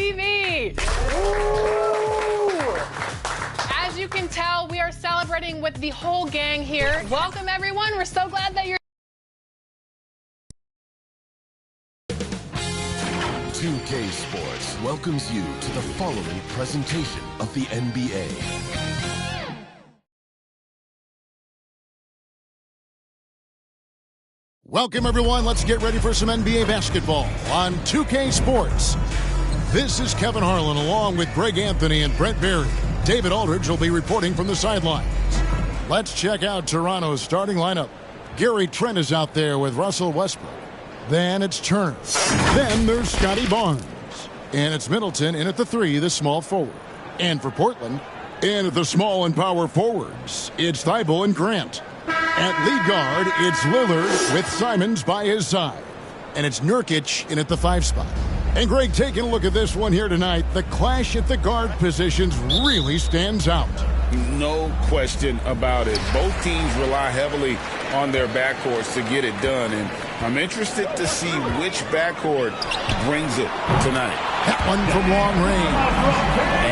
TV. As you can tell, we are celebrating with the whole gang here. Welcome, everyone. We're so glad that you're 2K Sports welcomes you to the following presentation of the NBA. Welcome, everyone. Let's get ready for some NBA basketball on 2K Sports. This is Kevin Harlan along with Greg Anthony and Brent Berry. David Aldridge will be reporting from the sidelines. Let's check out Toronto's starting lineup. Gary Trent is out there with Russell Westbrook. Then it's Turner. Then there's Scotty Barnes. And it's Middleton in at the 3, the small forward. And for Portland, in at the small and power forwards, it's Thibault and Grant. At lead guard, it's Lillard with Simons by his side. And it's Nurkic in at the 5 spot. And Greg, taking a look at this one here tonight, the clash at the guard positions really stands out. No question about it. Both teams rely heavily on their backcourts to get it done. And I'm interested to see which backcourt brings it tonight. That one from long range.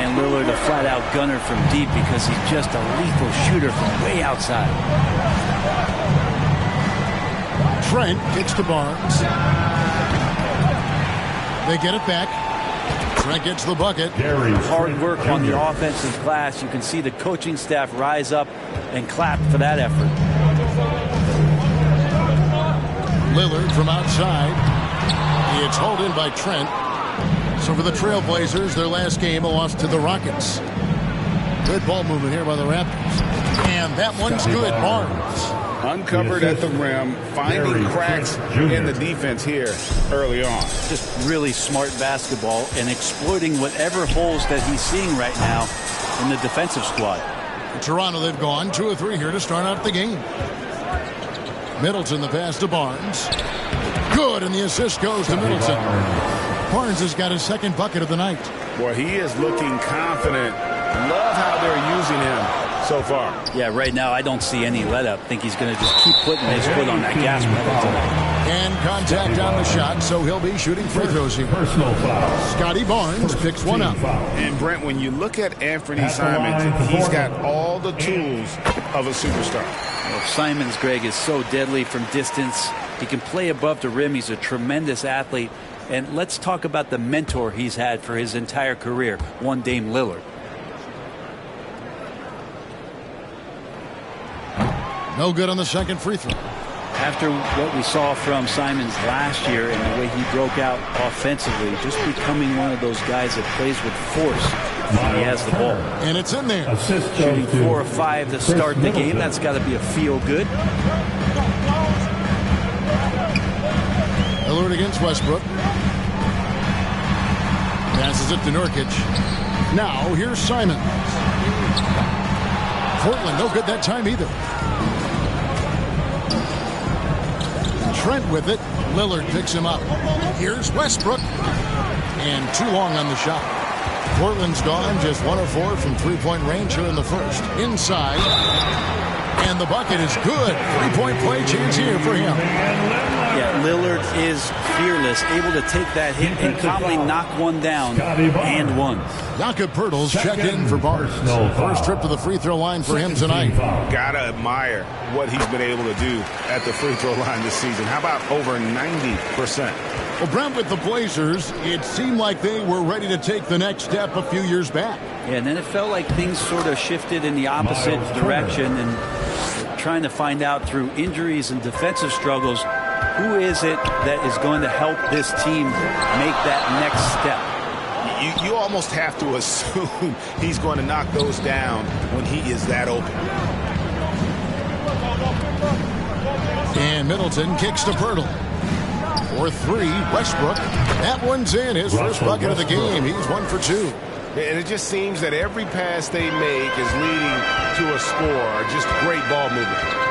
And Lillard a flat-out gunner from deep because he's just a lethal shooter from way outside. Trent kicks to Barnes. They get it back. Trent gets the bucket. Hard work on the offensive glass. You can see the coaching staff rise up and clap for that effort. Lillard from outside. It's hauled in by Trent. So for the Trailblazers, their last game, a loss to the Rockets. Good ball movement here by the Raptors. And that one's good. Barnes. Uncovered at the rim, finding cracks in the defense here early on. Just really smart basketball and exploiting whatever holes that he's seeing right now in the defensive squad. In Toronto, they've gone 2 of 3 here to start out the game. Middleton, the pass to Barnes. Good, and the assist goes to Middleton. Barnes has got his second bucket of the night. Boy, he is looking confident. Love how they're using him so far. Yeah, right now I don't see any let up. I think he's going to just keep putting his foot on that gas pedal tonight. And contact on the shot, so he'll be shooting free throws here. Personal foul. Scotty Barnes picks one up. And Brent, when you look at Anthony Simons, he's got all the tools of a superstar. Well, Simons, Greg, is so deadly from distance. He can play above the rim. He's a tremendous athlete. And let's talk about the mentor he's had for his entire career, one Dame Lillard. No good on the second free throw. After what we saw from Simons last year and the way he broke out offensively, just becoming one of those guys that plays with force when he has the ball. And it's in there. Shooting 4 or 5 to start the game. That's got to be a feel good. Lillard against Westbrook. Passes it to Nurkic. Now here's Simons. Portland no good that time either. Trent with it. Lillard picks him up. Here's Westbrook. And too long on the shot. Portland's gone just 1 of 4 from three-point range here in the first. Inside. And the bucket is good. Three-point play chance here for him. Yeah, Lillard is fearless, able to take that hit and calmly knock one down and one. Jakob Poeltl's checked in for Barnes. First trip to the free throw line for him tonight. Gotta admire what he's been able to do at the free throw line this season. How about over 90%? Well, Brent, with the Blazers, it seemed like they were ready to take the next step a few years back. Yeah, and then it felt like things sort of shifted in the opposite direction, and trying to find out through injuries and defensive struggles, who is it that is going to help this team make that next step? You almost have to assume he's going to knock those down when he is that open. And Middleton kicks to Poeltl. For 3, Westbrook. That one's in. His first bucket of the game. He's 1 for 2. And it just seems that every pass they make is leading to a score. Just great ball movement.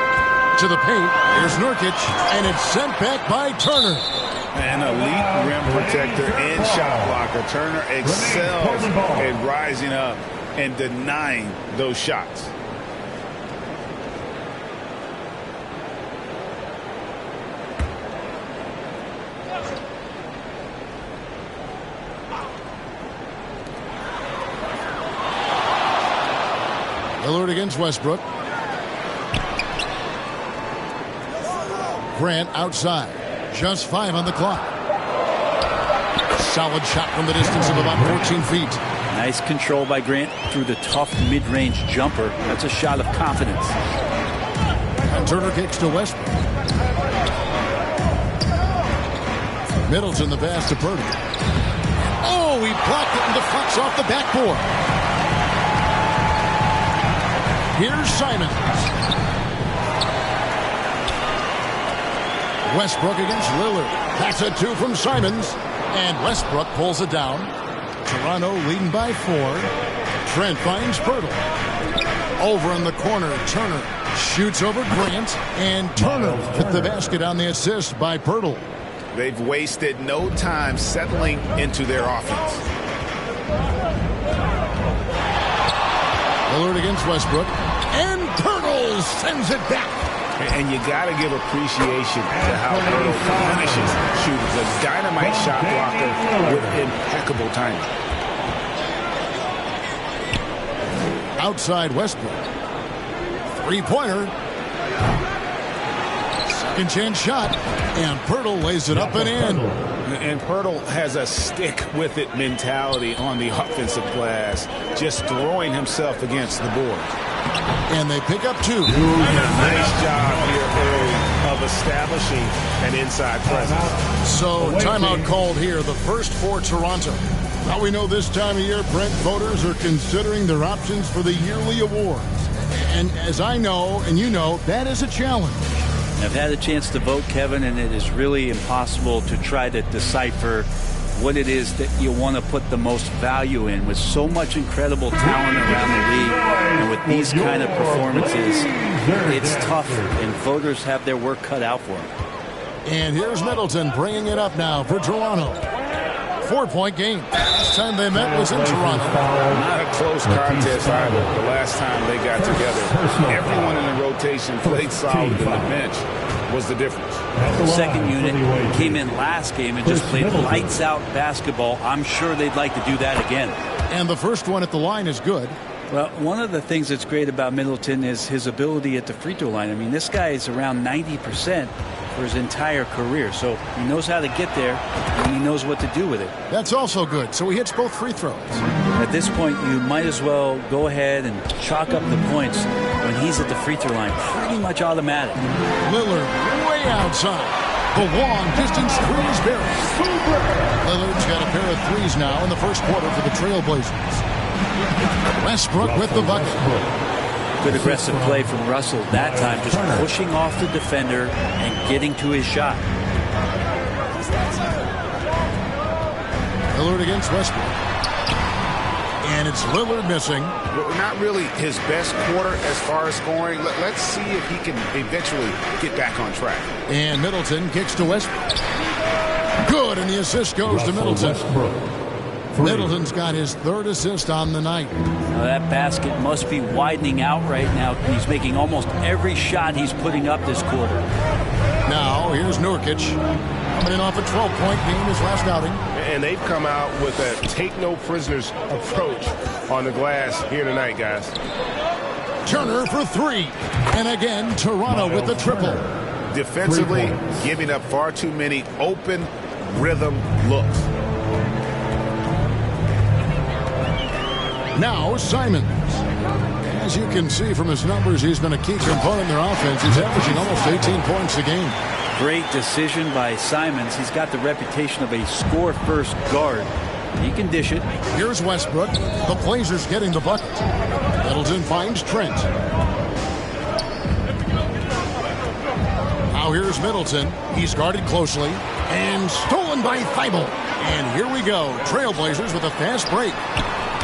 To the paint. Here's Nurkic. And it's sent back by Turner. An elite rim protector and shot blocker. Turner excels in rising up and denying those shots. Lillard against Westbrook. Grant outside. Just 5 on the clock. Solid shot from the distance of about 14 feet. Nice control by Grant through the tough mid-range jumper. That's a shot of confidence. And Turner kicks to Westbrook. Middleton the pass to Purdy. Oh, he blocked it and deflects off the backboard. Here's Simons. Westbrook against Lillard. That's a 2 from Simons. And Westbrook pulls it down. Toronto leading by 4. Trent finds Pirtle. Over in the corner, Turner shoots over Grant. And Turner with the basket on the assist by Pirtle. They've wasted no time settling into their offense. Lillard against Westbrook. And Pirtle sends it back. And you got to give appreciation to how Pirtle finishes shooters. A dynamite shot blocker with impeccable timing. Outside Westbrook. 3-pointer. Second chance shot. And Pirtle lays it up and in. And Pirtle has a stick-with-it mentality on the offensive glass, just throwing himself against the board. And they pick up 2. Nice job here early of establishing an inside presence. So timeout called here, the first for Toronto. Now we know this time of year, Brent, voters are considering their options for the yearly awards. And as I know, and you know, that is a challenge. I've had a chance to vote, Kevin, and it is really impossible to try to decipher what it is that you want to put the most value in. With so much incredible talent around the league and with these kind of performances, it's tough, and voters have their work cut out for them. And here's Middleton bringing it up now for Toronto. 4-point game. Last time they met was in Toronto. Not a close contest either. The last time they got together, everyone in the rotation played solid, and the bench was the difference. The second unit came in last game and just played lights out basketball. I'm sure they'd like to do that again. And the first one at the line is good. Well, one of the things that's great about Middleton is his ability at the free throw line. I mean, this guy is around 90% for his entire career, so he knows how to get there and he knows what to do with it. That's also good. So he hits both free throws. At this point, you might as well go ahead and chalk up the points when he's at the free throw line. Pretty much automatic. Lillard way outside. The long distance three is buried. Lillard's got a pair of threes now in the first quarter for the Trailblazers. Westbrook with the bucket. Good aggressive play from Russell that time, just pushing off the defender and getting to his shot. Lillard against Westbrook. And it's Lillard missing. Not really his best quarter as far as scoring. Let's see if he can eventually get back on track. And Middleton kicks to Westbrook. Good, and the assist goes to Middleton. Middleton's got his third assist on the night. Now that basket must be widening out right now. He's making almost every shot he's putting up this quarter. Now, here's Nurkic. Coming off a 12-point game his last outing. And they've come out with a take-no-prisoners approach on the glass here tonight, guys. Turner for three. And again, Toronto with the triple. Defensively, giving up far too many open rhythm looks. Now Simons. As you can see from his numbers, he's been a key component in their offense. He's averaging almost 18 points a game. Great decision by Simons. He's got the reputation of a score-first guard. He can dish it. Here's Westbrook. The Blazers getting the bucket. Middleton finds Trent. Now here's Middleton. He's guarded closely. And stolen by Thibault. And here we go. Trailblazers with a fast break.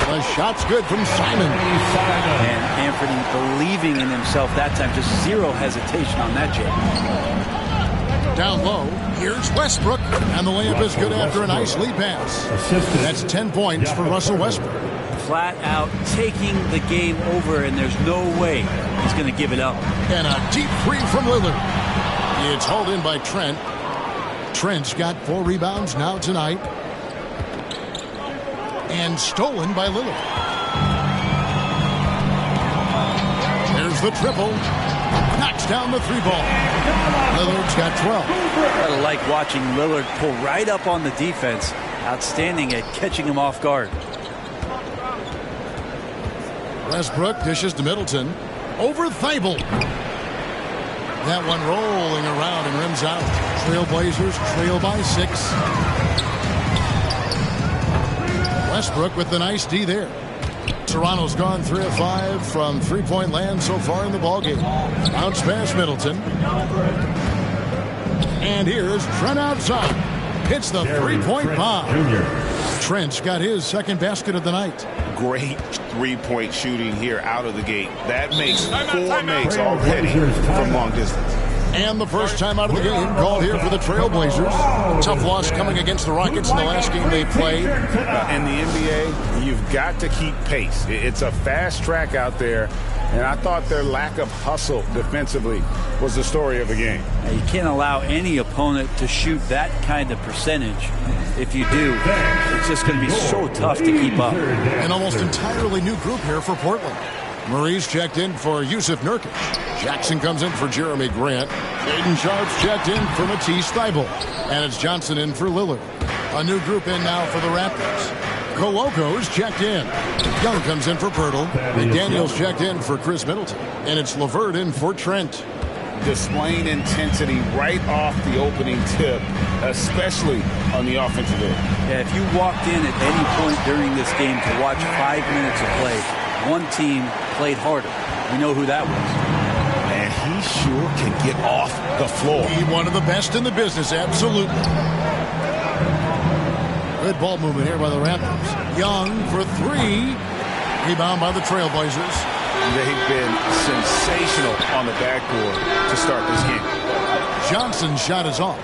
The shot's good from Simon. And Anthony believing in himself that time. Just zero hesitation on that jam. Down low, here's Westbrook. And the layup is good after a nice lead pass. That's 10 points for Russell Westbrook. Flat out taking the game over, and there's no way he's going to give it up. And a deep three from Lillard. It's hauled in by Trent. Trent's got 4 rebounds now tonight. And stolen by Lillard. the triple. Knocks down the three ball. Lillard's got 12. I like watching Lillard pull right up on the defense. Outstanding at catching him off guard. Westbrook dishes to Middleton. Over Thibault. That one rolling around and rims out. Trailblazers trail by 6. Westbrook with the nice D there. Toronto's gone 3 of 5 from three-point land so far in the ballgame. Bounce past Middleton. And here's Trent outside. Hits the three-point bomb. Trent's got his second basket of the night. Great three-point shooting here out of the gate. That makes 4 makes already from long distance. And the first time out of the game called here for the Trailblazers. Tough loss coming against the Rockets in the last game they played. In the NBA, you've got to keep pace. It's a fast track out there, and I thought their lack of hustle defensively was the story of the game. You can't allow any opponent to shoot that kind of percentage. If you do, it's just going to be so tough to keep up. An almost entirely new group here for Portland. Murray's checked in for Yusuf Nurkic. Jackson comes in for Jeremy Grant. Jaden Sharp's checked in for Matisse Thybulle. And it's Johnson in for Lillard. A new group in now for the Raptors. Coloco's checked in. Young comes in for Pirtle. McDaniel's checked in for Chris Middleton. And it's LeVert in for Trent. Displaying intensity right off the opening tip, especially on the offensive end. Yeah, if you walked in at any point during this game to watch 5 minutes of play, one team played harder. We know who that was. And he sure can get off the floor. He's one of the best in the business, absolutely. Good ball movement here by the Raptors. Young for 3. Rebound by the Trailblazers. They've been sensational on the backboard to start this game. Johnson's shot is off.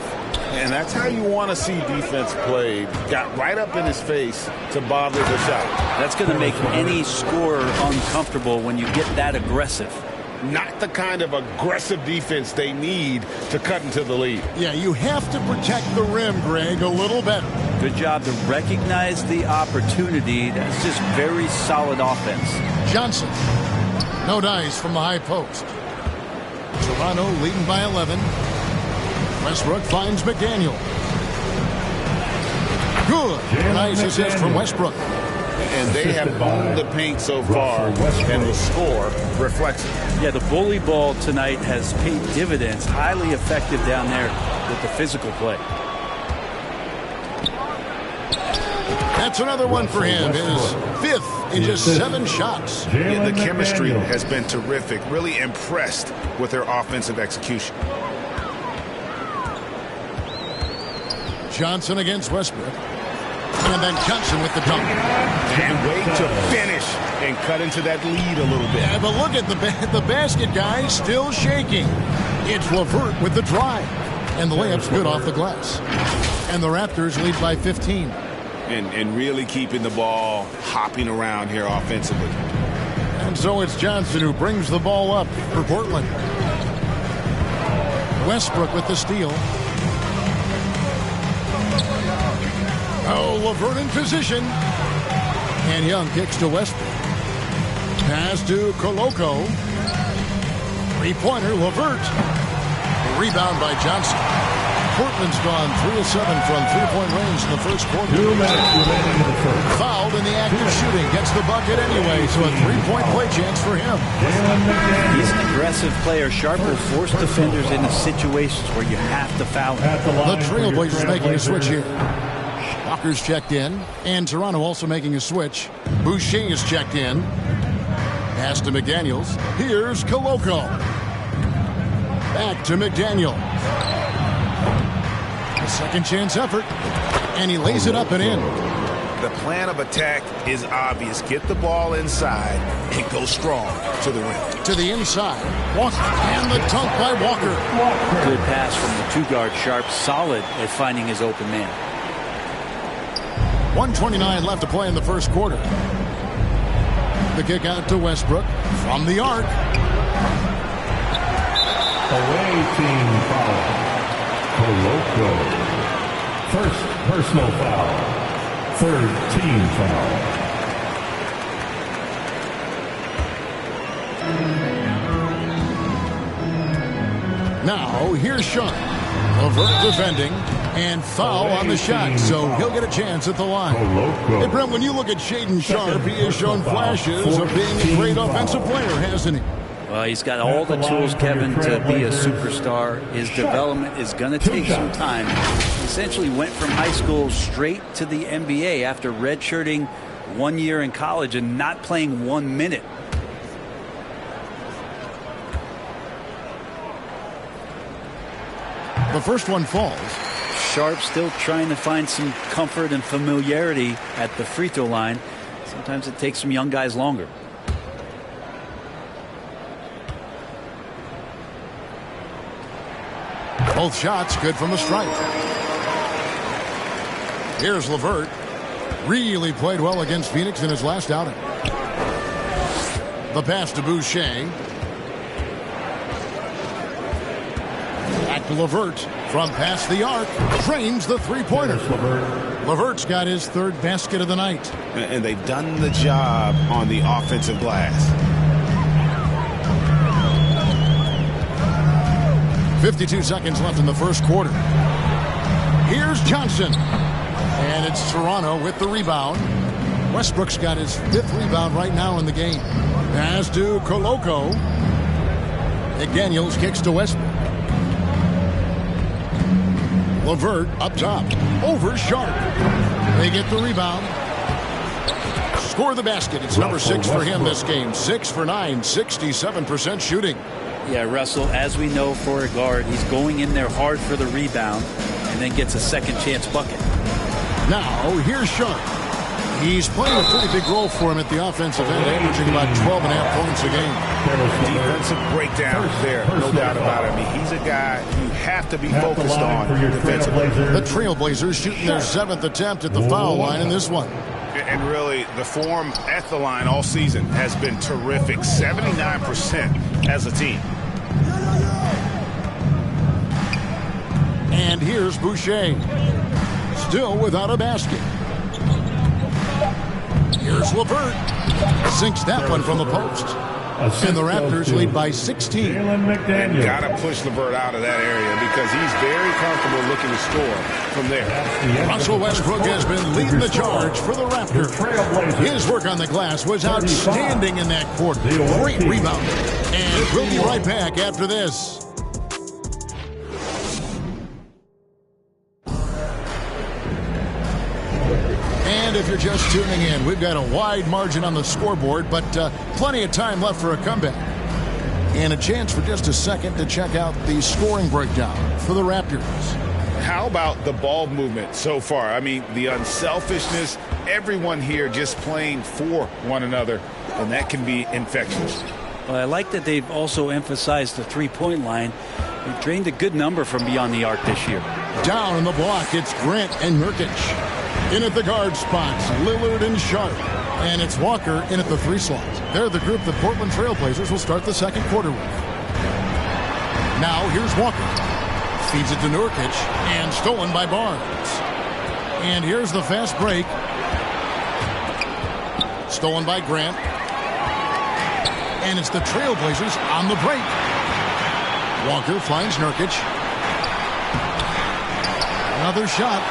And that's how you want to see defense played. Got right up in his face to bother the shot. That's going to make any scorer uncomfortable when you get that aggressive. Not the kind of aggressive defense they need to cut into the lead. Yeah, you have to protect the rim, Greg, a little better. Good job to recognize the opportunity. That's just very solid offense. Johnson. No dice from the high post. Toronto leading by 11. Westbrook finds McDaniel. Good. Nice assist from Westbrook. And they have owned the paint so far, and the score reflects it. Yeah, the bully ball tonight has paid dividends. Highly effective down there with the physical play. That's another one for him. His 5th in just 7 shots. Yeah, the chemistry has been terrific. Really impressed with their offensive execution. Johnson against Westbrook. And then Johnson with the dunk. Can't wait to finish and cut into that lead a little bit. Yeah, but look at the basket guy still shaking. It's LeVert with the drive. And the layup's good off the glass. And the Raptors lead by 15. And really keeping the ball hopping around here offensively. And so it's Johnson who brings the ball up for Portland. Westbrook with the steal. Oh, LeVert in position. And Young kicks to Westbrook. Pass to Coloco. Three-pointer, LeVert. Rebound by Johnson. Portland's gone 3 of 7 from three-point range in the first quarter. 2 minutes remaining in the first. Fouled in the act of shooting. Gets the bucket anyway, so a three-point play chance for him. He's an aggressive player. Sharp will force defenders into situations where you have to foul him. The Trailblazers making a switch here. Walker's checked in, and Toronto also making a switch. Boucher is checked in. Pass to McDaniels. Here's Coloco. Back to McDaniel. A second chance effort, and he lays it up and in. The plan of attack is obvious. Get the ball inside and go strong to the rim. To the inside. Walker, and the dunk by Walker. Good pass from the two-guard. Sharp, solid at finding his open man. 1:29 left to play in the first quarter. The kick out to Westbrook from the arc. Away team foul. Coloco. First personal foul. Third team foul. Now, here's Sharp. LeVert defending, and foul on the shot, so he'll get a chance at the line. Hey, Brent, when you look at Shaedon Sharp, he has shown flashes of being a great offensive player, hasn't he? Well, he's got all the tools, Kevin, to be a superstar. His development is going to take some time. He essentially went from high school straight to the NBA after redshirting 1 year in college and not playing 1 minute. The first one falls. Sharp still trying to find some comfort and familiarity at the free throw line. Sometimes it takes some young guys longer. Both shots good from the stripe. Here's LeVert. Really played well against Phoenix in his last outing. The pass to Boucher. Back to LeVert from past the arc. Trains the three-pointer. LeVert's got his third basket of the night. And they've done the job on the offensive glass. 52 seconds left in the first quarter. Here's Johnson. And it's Toronto with the rebound. Westbrook's got his 5th rebound right now in the game. Pass to Koloko. McDaniels kicks to Westbrook. LeVert up top. Over Sharp. They get the rebound. Score the basket. It's number 6 for him this game. 6 for 9. 67% shooting. Yeah, Russell, as we know for a guard, he's going in there hard for the rebound and then gets a second chance bucket. Now, here's Sharp. He's playing a pretty big role for him at the offensive end, averaging about 12.5 points a game. Defensive breakdown there, no doubt about it. I mean, he's a guy you have to be focused on defensively. The Trailblazers shooting their 7th attempt at the foul line in this one. And really, the form at the line all season has been terrific. 79% as a team. And here's Boucher. Still without a basket. Here's LeVert. Sinks that one from the post. And the Raptors lead by 16. And got to push LeVert out of that area because he's very comfortable looking to score from there. Russell Westbrook has been leading the charge for the Raptors. His work on the glass was outstanding in that quarter. Great rebound. And we'll be right back after this. And if you're just tuning in, we've got a wide margin on the scoreboard, but plenty of time left for a comeback. And a chance for just a second to check out the scoring breakdown for the Raptors. How about the ball movement so far? I mean, the unselfishness, everyone here just playing for one another, and that can be infectious. Well, I like that they've also emphasized the three-point line. They've drained a good number from beyond the arc this year. Down in the block, it's Grant and Nurkic. In at the guard spots, Lillard and Sharp. And it's Walker in at the 3 slot. They're the group the Portland Trailblazers will start the second quarter with. Now here's Walker. Feeds it to Nurkic and stolen by Barnes. And here's the fast break. Stolen by Grant. And it's the Trailblazers on the break. Walker finds Nurkic. Another shot.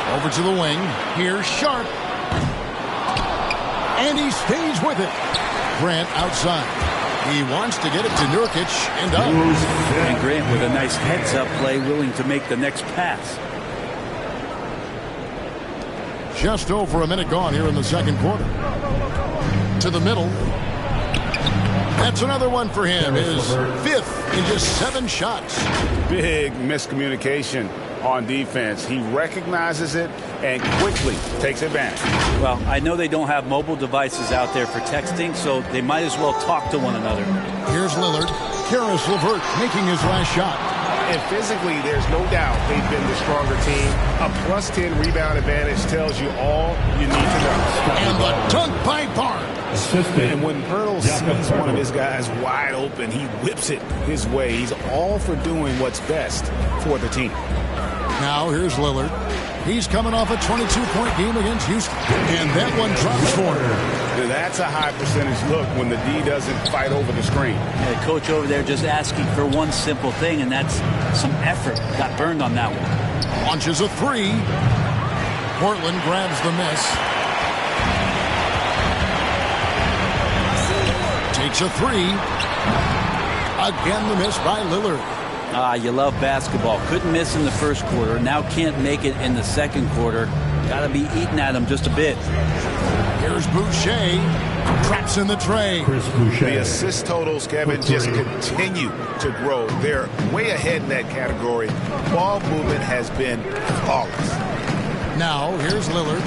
Over to the wing. Here's Sharp. And he stays with it. Grant outside. He wants to get it to Nurkic and out. And Grant with a nice heads-up play, willing to make the next pass. Just over a minute gone here in the second quarter. To the middle. That's another one for him. His 5th in just 7 shots. Big miscommunication on defense. He recognizes it and quickly takes advantage. Well, I know they don't have mobile devices out there for texting, so they might as well talk to one another. Here's Lillard. Karis LeVert making his last shot. And physically, there's no doubt they've been the stronger team. A +10 rebound advantage tells you all you need to know. And the dunk by Barnes. And when Pirtle sees one of his guys wide open, he whips it his way. He's all for doing what's best for the team. Now here's Lillard. He's coming off a 22-point game against Houston. And that one drops for him. That's a high percentage look when the D doesn't fight over the screen. Yeah, the coach over there just asking for one simple thing, and that's some effort. Got burned on that one. Launches a three. Portland grabs the miss. Takes a three. Again, the miss by Lillard. You love basketball. Couldn't miss in the first quarter. Now can't make it in the second quarter. Got to be eating at him just a bit. Here's Boucher. Traps in the tray. The assist totals, Kevin, just continue to grow. They're way ahead in that category. Ball movement has been flawless. Now, here's Lillard.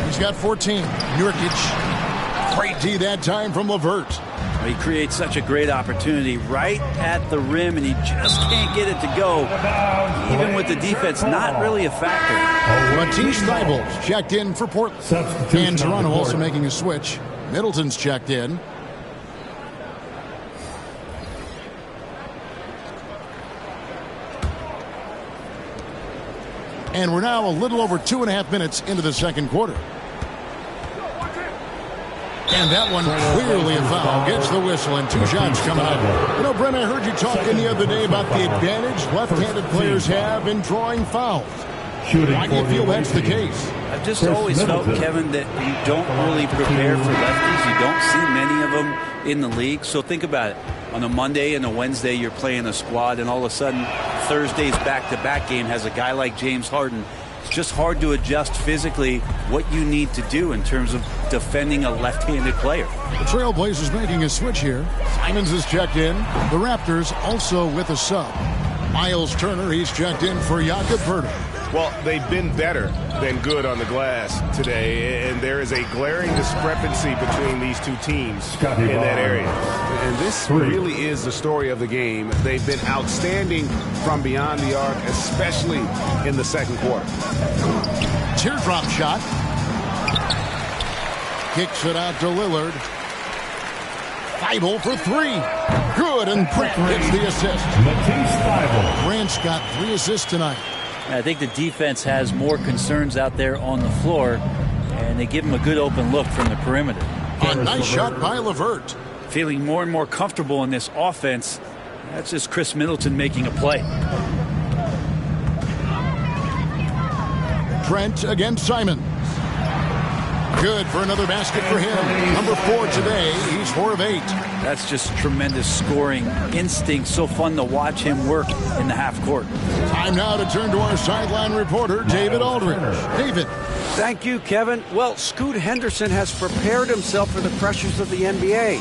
He's got 14. Nurkic. Great D that time from LeVert. He creates such a great opportunity right at the rim, and he just can't get it to go. Even with the defense, not really a factor. Matisse Thybulle checked in for Portland. And Toronto also making a switch. Middleton's checked in. And we're now a little over 2.5 minutes into the second quarter. And that one clearly a foul. Gets the whistle and 2 shots coming up. You know, Brent, I heard you talking the other day about the advantage left-handed players have in drawing fouls. Why do you feel that's the case? I've just always felt, Kevin, that you don't really prepare for lefties. You don't see many of them in the league. So think about it. On a Monday and a Wednesday, you're playing a squad, and all of a sudden, Thursday's back-to-back game has a guy like James Harden. It's just hard to adjust physically what you need to do in terms of defending a left-handed player. The Trailblazers making a switch here. Simons is checked in. The Raptors also with a sub. Miles Turner, he's checked in for Jakob Poeltl. Well, they've been better than good on the glass today, and there is a glaring discrepancy between these two teams in that area. And this really is the story of the game. They've been outstanding from beyond the arc, especially in the second quarter. Teardrop shot. Kicks it out to Lillard. Thybulle for 3. Good, and Grant gets the assist. Grant's got 3 assists tonight. I think the defense has more concerns out there on the floor, and they give him a good open look from the perimeter. A nice shot by LeVert. Feeling more and more comfortable in this offense. That's just Chris Middleton making a play. Trent against Simons. Good for another basket for him. Number 4 today. He's 4 of 8. That's just tremendous scoring instinct. So fun to watch him work in the half court. Time now to turn to our sideline reporter, David Aldridge. David. Thank you, Kevin. Well, Scoot Henderson has prepared himself for the pressures of the NBA.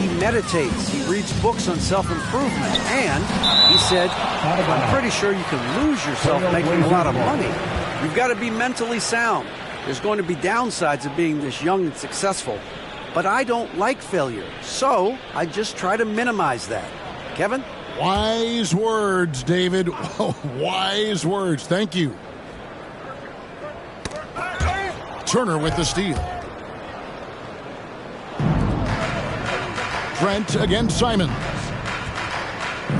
He meditates, he reads books on self-improvement, and he said, I'm pretty sure you can lose yourself making a lot of money. You've got to be mentally sound. There's going to be downsides of being this young and successful, but I don't like failure, so I just try to minimize that. Kevin? Wise words, David. Wise words. Thank you. Turner with the steal. Trent against Simons.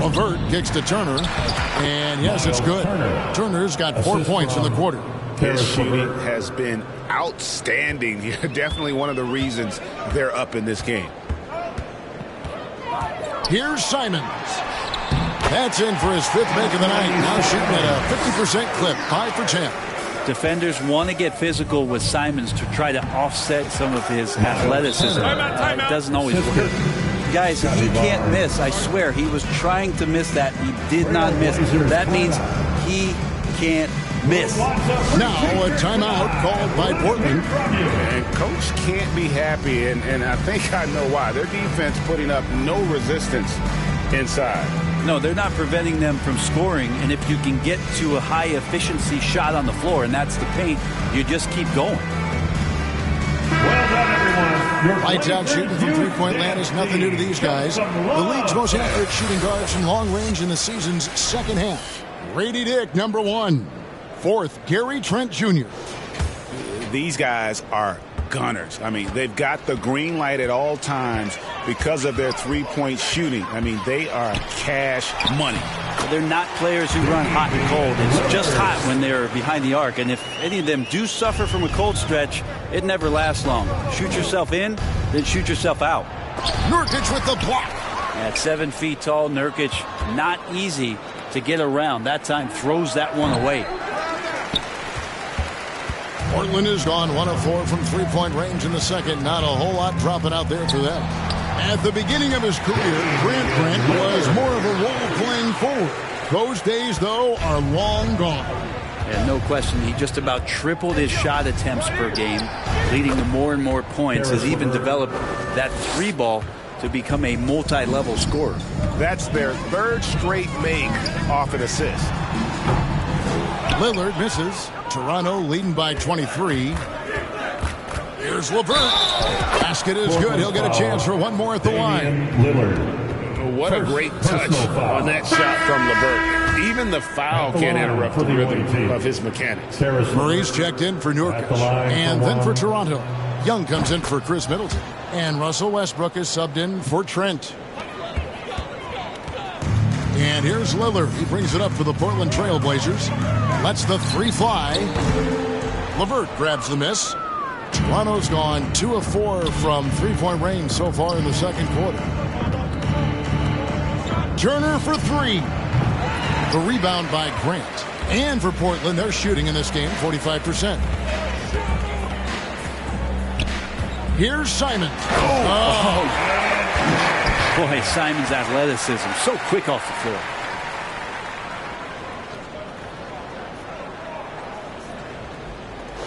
LeVert kicks to Turner, and yes, it's good. Turner's got 4 points in the quarter. His shooting has been outstanding. Definitely one of the reasons they're up in this game. Here's Simons. That's in for his 5th make of the night. Now shooting at a 50% clip, 5 for 10. Defenders want to get physical with Simons to try to offset some of his athleticism. It doesn't always work. Guys, if he can't miss, I swear, he was trying to miss that. He did not miss. That means he can't miss. Now a timeout called by Portland. And coach can't be happy, and I think I know why. Their defense putting up no resistance inside. No, they're not preventing them from scoring, and if you can get to a high-efficiency shot on the floor, and that's the paint, you just keep going. Well done, everyone. Lights out shooting from three-point land is nothing new to these guys. The league's most accurate shooting guards from long range in the season's second half. Grady Dick, number 1. 4th, Gary Trent Jr. These guys are gunners. I mean, they've got the green light at all times because of their three-point shooting. I mean, they are cash money. They're not players who run hot and cold. It's just hot when they're behind the arc. And if any of them do suffer from a cold stretch, it never lasts long. Shoot yourself in, then shoot yourself out. Nurkic with the block. At 7 feet tall, Nurkic, not easy to get around. That time throws that one away. Portland has gone 1 of 4 from three-point range in the second. Not a whole lot dropping out there for them. At the beginning of his career, Grant was more of a role-playing forward. Those days, though, are long gone. And no question, he just about tripled his shot attempts per game, leading to more and more points. Has even developed that three ball to become a multi-level scorer. That's their third straight make off an assist. Lillard misses. Toronto leading by 23. Here's LeVert. Basket is good. He'll get a chance for one more at the line. What a great touch on that shot from LeVert. Even the foul can't interrupt the rhythm of his mechanics. Murray's checked in for Nurkic. And then for Toronto, Young comes in for Chris Middleton. And Russell Westbrook is subbed in for Trent. And here's Lillard. He brings it up for the Portland Trailblazers. Lets the three fly. LeVert grabs the miss. Toronto's gone 2 of 4 from three-point range so far in the second quarter. Turner for 3. The rebound by Grant. And for Portland, they're shooting in this game 45%. Here's Simon. Boy, Simon's athleticism, so quick off the floor.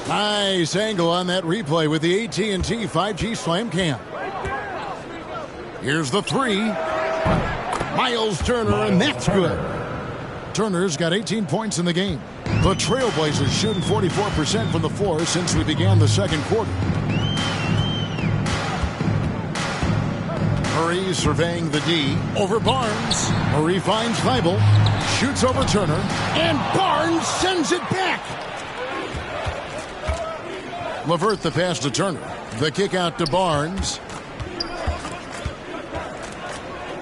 Nice angle on that replay with the AT&T 5G Slam Cam. Here's the 3. Miles Turner, and that's good. Turner's got 18 points in the game. The Trailblazers shooting 44% from the floor since we began the second quarter. Murray surveying the D. Over Barnes. Murray finds Thibault. Shoots over Turner. And Barnes sends it back. LeVert the pass to Turner. The kick out to Barnes.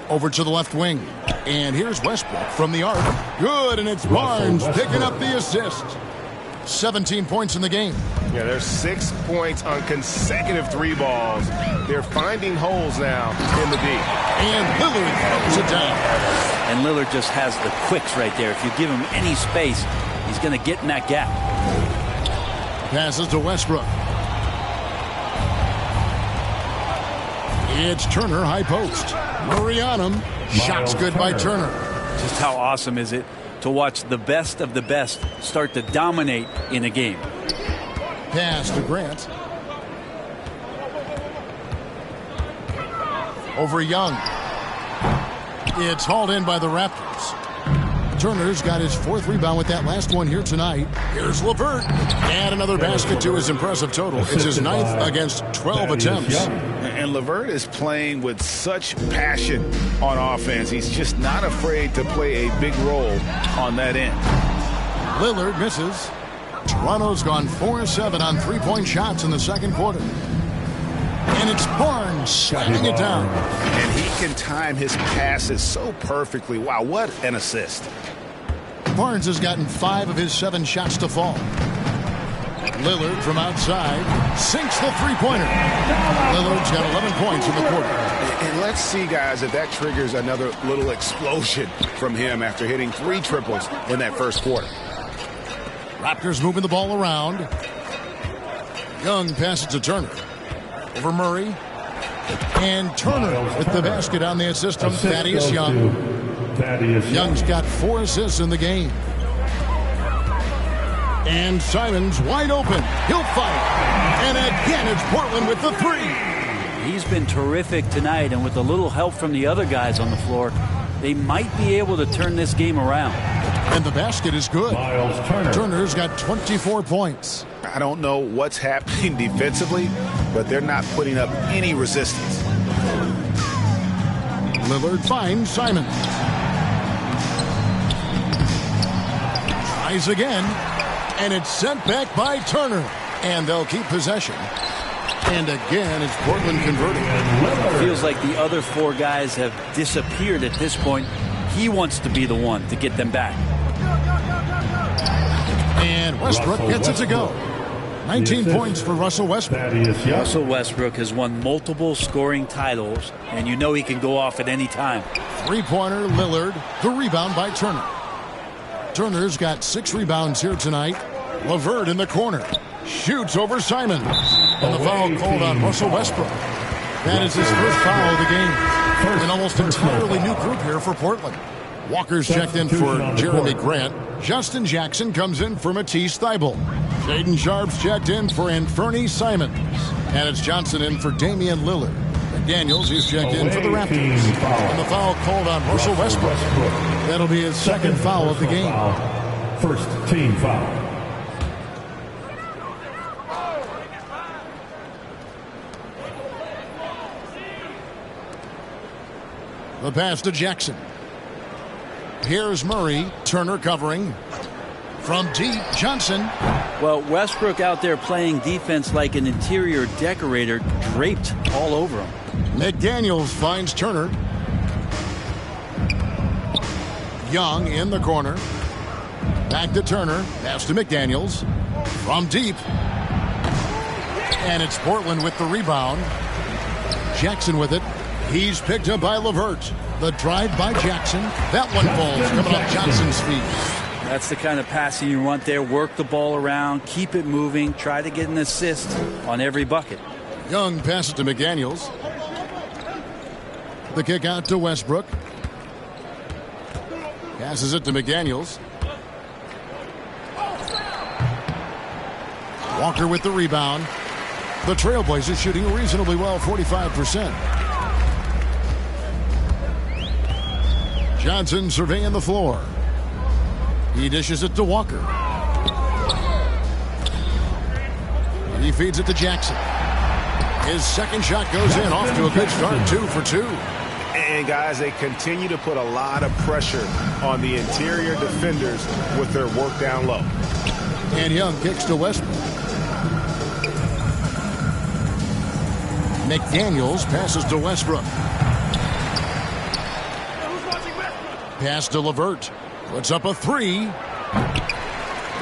Over to the left wing. And here's Westbrook from the arc. Good, and it's Barnes picking up the assist. 17 points in the game. Yeah, there's 6 points on consecutive three balls. They're finding holes now in the D. And Lillard throws it down. And Lillard just has the quicks right there. If you give him any space, he's going to get in that gap. Passes to Westbrook. It's Turner, high post. Murray on him. Shots good by Turner. Just how awesome is it to watch the best of the best start to dominate in a game. Pass to Grant. Over Young. It's hauled in by the Raptors. Turner's got his 4th rebound with that last one here tonight. Here's LeVert. And another basket to his impressive total. It's his 9th against 12 attempts. And LeVert is playing with such passion on offense. He's just not afraid to play a big role on that end. Lillard misses. Toronto's gone 4-7 on three-point shots in the second quarter. And it's Barnes slamming it down. And he can time his passes so perfectly. Wow, what an assist. Barnes has gotten 5 of his 7 shots to fall. Lillard from outside sinks the three-pointer. Lillard's got 11 points in the quarter. And let's see, guys, if that triggers another little explosion from him after hitting 3 triples in that first quarter. Raptors moving the ball around. Young passes to Turner. Over Murray. And Turner with the basket on the assist from Thaddeus Young. Young's got 4 assists in the game. And Simon's wide open. He'll fight. And again, it's Portland with the 3. He's been terrific tonight, and with a little help from the other guys on the floor, they might be able to turn this game around. And the basket is good. Turner's got 24 points. I don't know what's happening defensively, but they're not putting up any resistance. Lillard finds Simon. Tries again. And it's sent back by Turner. And they'll keep possession. And again, it's Portland converting. It feels like the other 4 guys have disappeared at this point. He wants to be the one to get them back. And Westbrook gets it to go. 19 points for Russell Westbrook. Russell Westbrook has won multiple scoring titles, and you know he can go off at any time. Three-pointer, Lillard. The rebound by Turner. Turner's got 6 rebounds here tonight. LeVert in the corner. Shoots over Simons. And the foul called on Russell Westbrook. That is his first foul of the game. An almost entirely new group here for Portland. Walker's checked in for Jeremy Grant. Justin Jackson comes in for Matisse Thybulle. Shaedon Sharp's checked in for Anfernee Simons. And it's Johnson in for Damian Lillard. McDaniels is checked in for the Raptors. And the foul called on Russell Westbrook. That'll be his second foul of the game. First team foul. The pass to Jackson. Here's Murray. Turner covering. From deep, Johnson. Well, Westbrook out there playing defense like an interior decorator, draped all over him. McDaniels finds Turner. Young in the corner. Back to Turner. Pass to McDaniels. From deep. And it's Portland with the rebound. Jackson with it. He's picked up by LeVert. The drive by Jackson. That one falls coming off Johnson's feet. That's the kind of passing you want there. Work the ball around, keep it moving, try to get an assist on every bucket. Young passes to McDaniels. The kick out to Westbrook. Passes it to McDaniels. Walker with the rebound. The Trailblazers shooting reasonably well, 45%. Johnson surveying the floor. He dishes it to Walker. He feeds it to Jackson. His second shot goes in, off to a good start, 2 for 2. And guys, they continue to put a lot of pressure on the interior defenders with their work down low. And Young kicks to Westbrook. McDaniels passes to Westbrook. Pass to LeVert. Puts up a 3.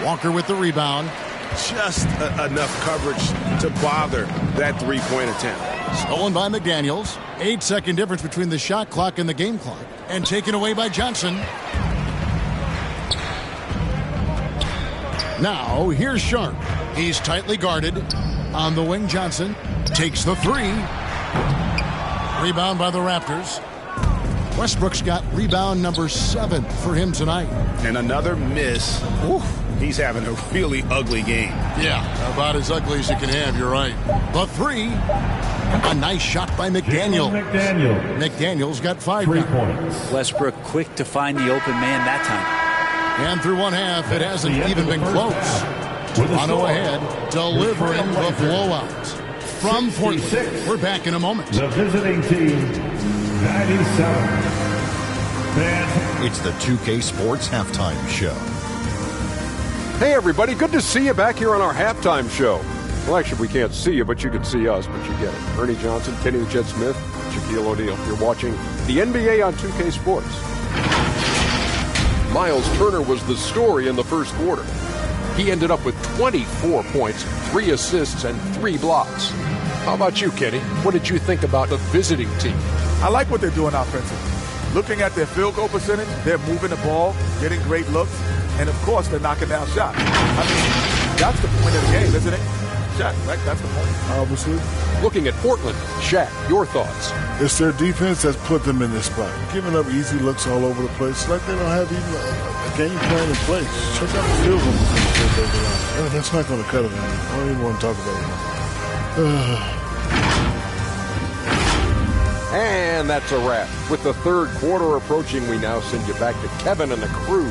Walker with the rebound. Just enough coverage to bother that three-point attempt. Stolen by McDaniels. 8-second difference between the shot clock and the game clock. And taken away by Johnson. Now, here's Sharp. He's tightly guarded. On the wing, Johnson takes the 3. Rebound by the Raptors. Westbrook's got rebound number 7 for him tonight. And another miss. Oof. He's having a really ugly game. Yeah, about as ugly as you can have, you're right. The 3. A nice shot by McDaniel. McDaniel's got 5 points. Westbrook quick to find the open man that time. And through one half, it hasn't even been close. Toronto ahead, delivering the blowout. From Portland, we're back in a moment. The visiting team, 97. It's the 2K Sports Halftime Show. Hey, everybody. Good to see you back here on our halftime show. Well, actually, we can't see you, but you can see us, but you get it. Ernie Johnson, Kenny the Jet Smith, Shaquille O'Neal. You're watching the NBA on 2K Sports. Miles Turner was the story in the first quarter. He ended up with 24 points, 3 assists, and 3 blocks. How about you, Kenny? What did you think about the visiting team? I like what they're doing offensively. Looking at their field goal percentage, they're moving the ball, getting great looks, and of course, they're knocking down shots. I mean, that's the point of the game, isn't it? Shaq, right? That's the point. Obviously. Looking at Portland, Shaq, your thoughts? It's their defense that's put them in this spot. Giving up easy looks all over the place. It's like they don't have even a game plan in place. Check out the field goal percentage. That's not going to cut it. I don't even want to talk about it. And that's a wrap. With the third quarter approaching, we now send you back to Kevin and the crew.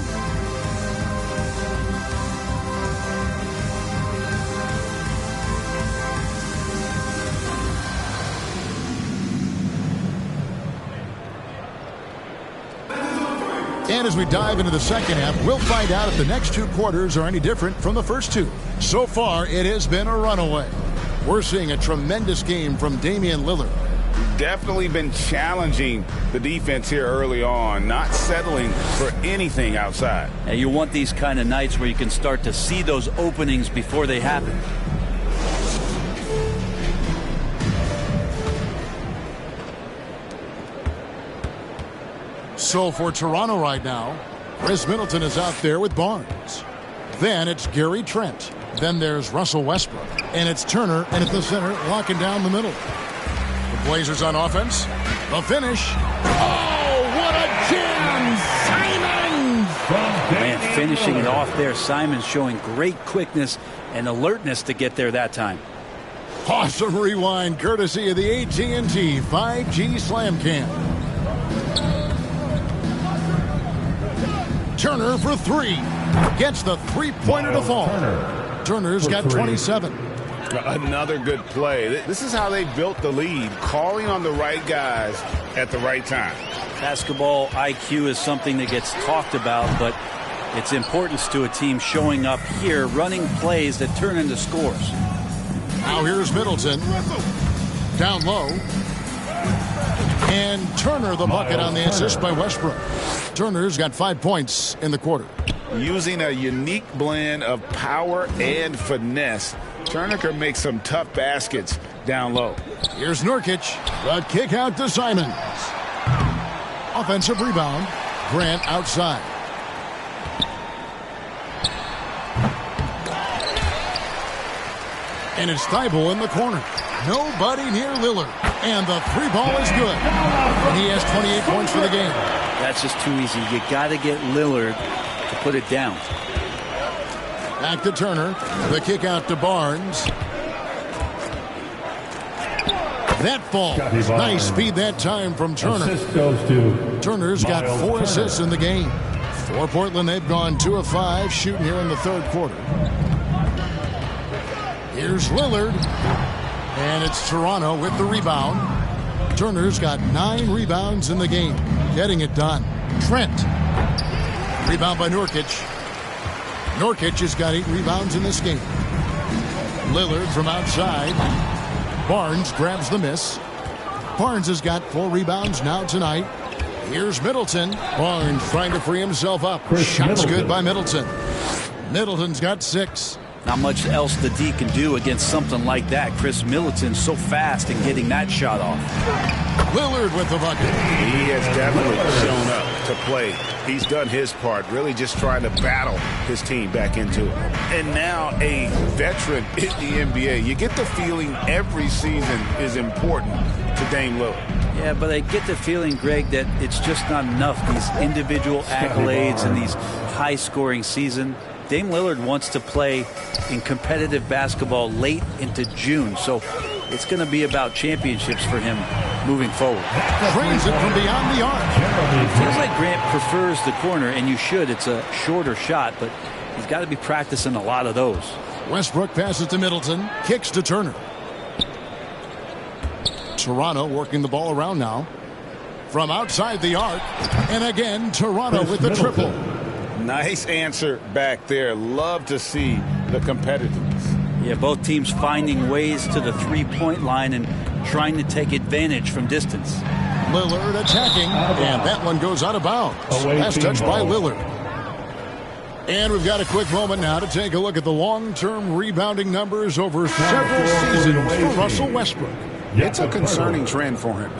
And as we dive into the second half, we'll find out if the next 2 quarters are any different from the first 2. So far, it has been a runaway. We're seeing a tremendous game from Damian Lillard. Definitely been challenging the defense here early on, not settling for anything outside. And you want these kind of nights where you can start to see those openings before they happen. So for Toronto right now, Chris Middleton is out there with Barnes. Then it's Gary Trent. Then there's Russell Westbrook. And it's Turner, and at the center, locking down the middle. The Blazers on offense. The finish. Oh, what a jam! Simons! Man, finishing it off there. Simons showing great quickness and alertness to get there that time. Awesome rewind, courtesy of the AT&T 5G Slam Cam. Turner for three. Gets the three-pointer to fall. Turner's got 27. Another good play. This is how they built the lead, calling on the right guys at the right time. Basketball IQ is something that gets talked about, but its importance to a team showing up here, running plays that turn into scores. Now here's Middleton. Down low. And Turner the bucket on the assist by Westbrook. Turner's got 5 points in the quarter. Using a unique blend of power and finesse, Turner can make some tough baskets down low. Here's Nurkic. The kick out to Simons. Offensive rebound. Grant outside. And it's Thibault in the corner. Nobody near Lillard. And the three ball is good. And he has 28 points for the game. That's just too easy. You got to get Lillard to put it down. Back to Turner. The kick out to Barnes. That falls. Nice speed that time from Turner. Assist goes to Turner's got 4 assists in the game. For Portland, they've gone 2 of 5 shooting here in the third quarter. Here's Lillard. And it's Toronto with the rebound. Turner's got 9 rebounds in the game. Getting it done. Trent. Rebound by Nurkic. Nurkic has got 8 rebounds in this game. Lillard from outside. Barnes grabs the miss. Barnes has got 4 rebounds now tonight. Here's Middleton. Barnes trying to free himself up. Shots good by Middleton. Middleton's got 6. Not much else the D can do against something like that. Chris Middleton so fast in getting that shot off. Lillard with the bucket. He has definitely shown up to play. He's done his part, really just trying to battle his team back into it. And now a veteran in the NBA. You get the feeling every season is important to Dame Lillard. Yeah, but I get the feeling, Greg, that it's just not enough. These individual accolades and these high-scoring season. Dame Lillard wants to play in competitive basketball late into June, so it's going to be about championships for him moving forward. Brings it from beyond the arc. It feels like Grant prefers the corner, and you should. It's a shorter shot, but he's got to be practicing a lot of those. Westbrook passes to Middleton, kicks to Turner. Toronto working the ball around now. From outside the arc, and again, Toronto with the triple. Nice answer back there. Love to see the competitiveness. Yeah, both teams finding ways to the three-point line and trying to take advantage from distance. Lillard attacking, and that one goes out of bounds. Pass touch by Lillard. And we've got a quick moment now to take a look at the long-term rebounding numbers over several seasons for Russell Westbrook. It's a concerning trend for him.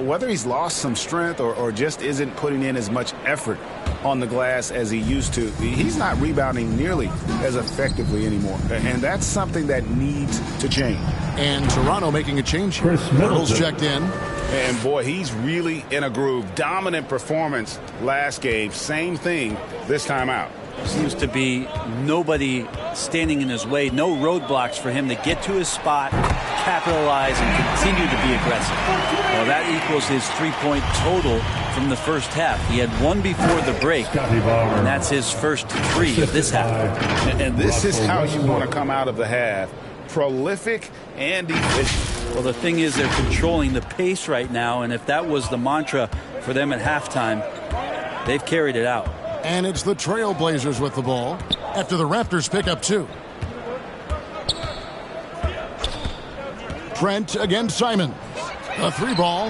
Whether he's lost some strength or just isn't putting in as much effort on the glass as he used to, he's not rebounding nearly as effectively anymore. And that's something that needs to change. And Toronto making a change here. Hurdles checked in. And boy, he's really in a groove. Dominant performance last game. Same thing this time out. Seems to be nobody standing in his way. No roadblocks for him to get to his spot, capitalize, and continue to be aggressive. Well, that equals his three-point total from the first half. He had one before the break, and that's his first 3 of this half. And this is how you want to come out of the half. Prolific and efficient. Well, the thing is they're controlling the pace right now, and if that was the mantra for them at halftime, they've carried it out. And it's the Trailblazers with the ball after the Raptors pick up 2. Trent against Simon. A 3-ball.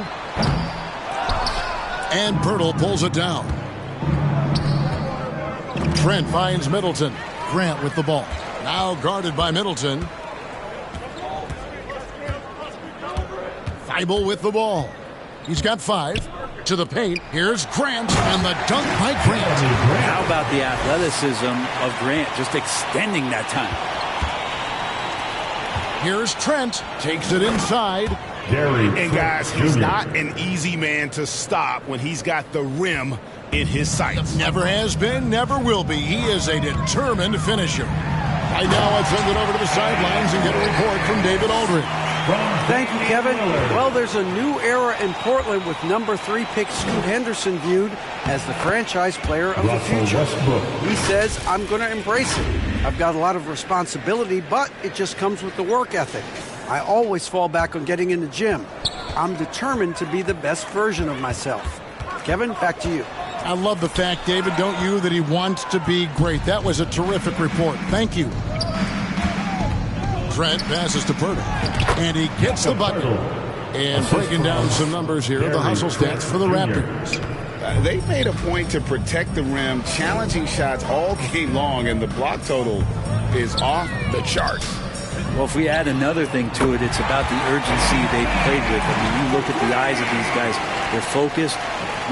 And Pirtle pulls it down. Trent finds Middleton. Grant with the ball. Now guarded by Middleton. Thibault with the ball. He's got 5. To the paint, here's Grant, and the dunk by Grant. How about the athleticism of Grant, just extending that time? Here's Trent, takes it inside. And guys, he's not an easy man to stop when he's got the rim in his sights. Never has been, never will be. He is a determined finisher. Right now, let's send it over to the sidelines and get a report from David Aldridge. Thank you, Kevin. Well, there's a new era in Portland with number 3 pick Scoot Henderson viewed as the franchise player of the future. He says, I'm going to embrace it. I've got a lot of responsibility, but it just comes with the work ethic. I always fall back on getting in the gym. I'm determined to be the best version of myself. Kevin, back to you. I love the fact, David, don't you, that he wants to be great. That was a terrific report. Thank you. Trent passes to Purdy, and he gets the bucket. And breaking down some numbers here, the hustle stats for the Raptors. They've made a point to protect the rim, challenging shots all game long, and the block total is off the charts. Well, if we add another thing to it, it's about the urgency they played with. I mean, you look at the eyes of these guys. They're focused,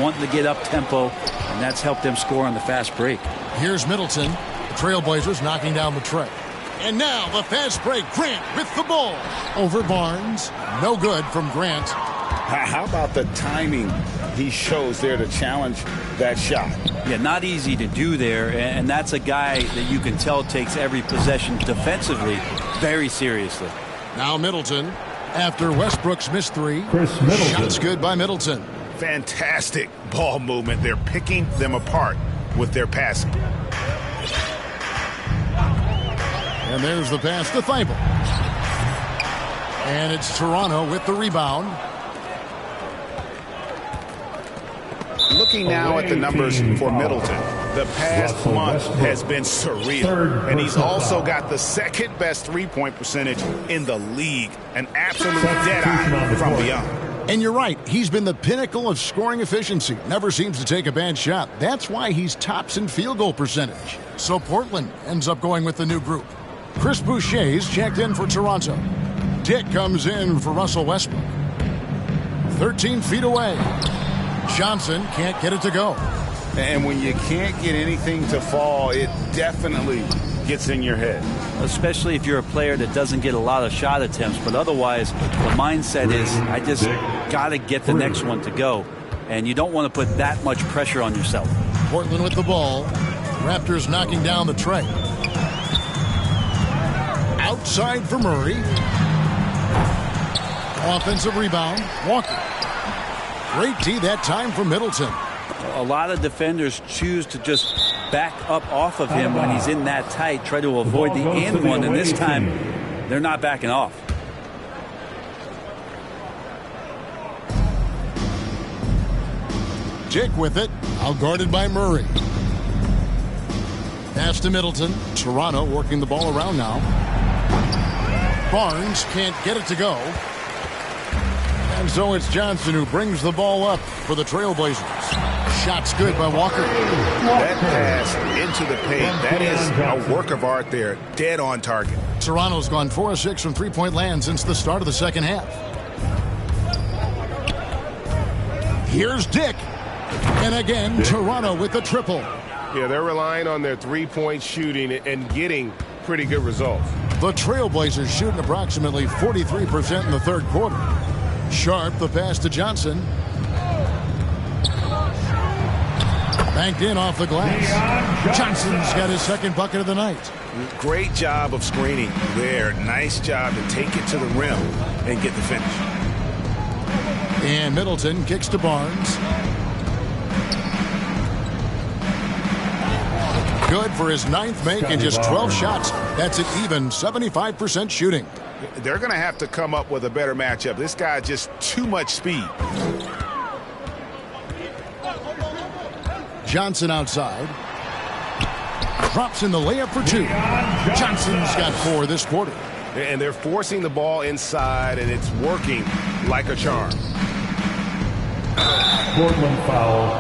wanting to get up tempo, and that's helped them score on the fast break. Here's Middleton. The Trailblazers knocking down the tray. And now the fast break. Grant with the ball. Over Barnes. No good from Grant. How about the timing he shows there to challenge that shot? Yeah, not easy to do there, and that's a guy that you can tell takes every possession defensively very seriously. Now Middleton, after Westbrook's missed 3. Chris Middleton. Shots good by Middleton. Fantastic ball movement. They're picking them apart with their passing. And there's the pass to Thibault. And it's Toronto with the rebound. Looking now at the numbers for Middleton, the past month has been surreal. And he's also got the second best three-point percentage in the league. An absolute dead-eye from beyond. And you're right, he's been the pinnacle of scoring efficiency. Never seems to take a bad shot. That's why he's tops in field goal percentage. So Portland ends up going with the new group. Chris Boucher's checked in for Toronto. Dick comes in for Russell Westbrook. 13 feet away. Johnson can't get it to go. And when you can't get anything to fall, it definitely gets in your head. Especially if you're a player that doesn't get a lot of shot attempts, but otherwise the mindset is, I just got to get the next one to go. And you don't want to put that much pressure on yourself. Portland with the ball. Raptors knocking down the tray. Outside for Murray. Offensive rebound. Walker. Great D that time from Middleton. A lot of defenders choose to just back up off of him when he's in that tight, try to avoid the and one, and this time they're not backing off. Dick with it, outguarded by Murray. Pass to Middleton. Toronto working the ball around now. Barnes can't get it to go. And so it's Johnson who brings the ball up for the Trailblazers. Shots good by Walker. That pass into the paint, that is a work of art there. Dead on target. Toronto's gone 4 of 6 from three-point land since the start of the second half. Here's Dick. And again, Toronto with the triple. Yeah, they're relying on their three-point shooting and getting pretty good results. The Trailblazers shooting approximately 43% in the third quarter. Sharp, the pass to Johnson. Banked in off the glass. Johnson's got his second bucket of the night. Great job of screening there. Nice job to take it to the rim and get the finish. And Middleton kicks to Barnes. Good for his ninth make and just 12 shots. That's an even 75% shooting. They're going to have to come up with a better matchup. This guy just too much speed. Johnson outside. Drops in the layup for 2. Johnson's got 4 this quarter. And they're forcing the ball inside, and it's working like a charm. Portland foul.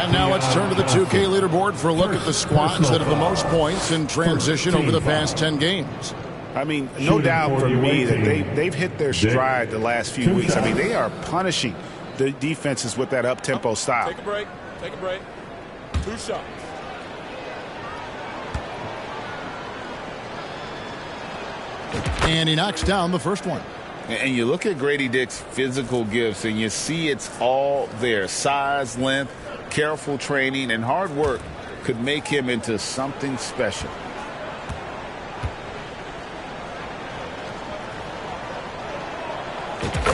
And now let's turn to the 2K leaderboard for a look at the squads that have the most points in transition over the past 10 games. I mean, no doubt for me that they've hit their stride the last few weeks. I mean, they are punishing the defenses with that up-tempo style. Take a break. Take a break. 2 shots. And he knocks down the first one. And you look at Grady Dick's physical gifts, and you see it's all there. Size, length, careful training, and hard work could make him into something special.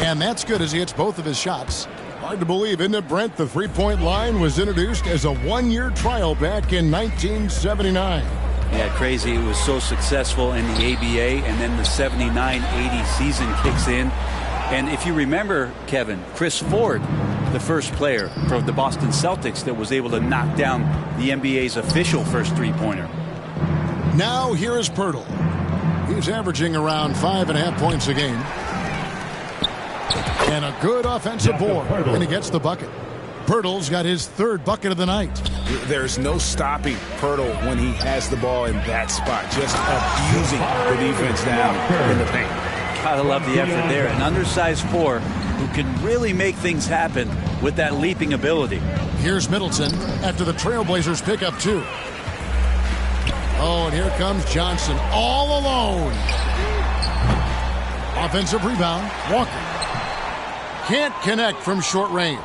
And that's good as he hits both of his shots. Hard to believe, isn't it, Brent? The three-point line was introduced as a one-year trial back in 1979. Yeah, crazy. It was so successful in the ABA, and then the 79-80 season kicks in. And if you remember, Kevin, Chris Ford, the first player from the Boston Celtics that was able to knock down the NBA's official first three-pointer. Now here is Pirtle. He's averaging around 5.5 points a game. And a good offensive board when he gets the bucket. Pirtle's got his third bucket of the night. There's no stopping Pirtle when he has the ball in that spot, just abusing the defense down in the paint. Gotta love the effort there. An undersized 4 who can really make things happen with that leaping ability. Here's Middleton after the Trailblazers pick up 2. Oh, and here comes Johnson all alone. Offensive rebound, Walker. Can't connect from short range.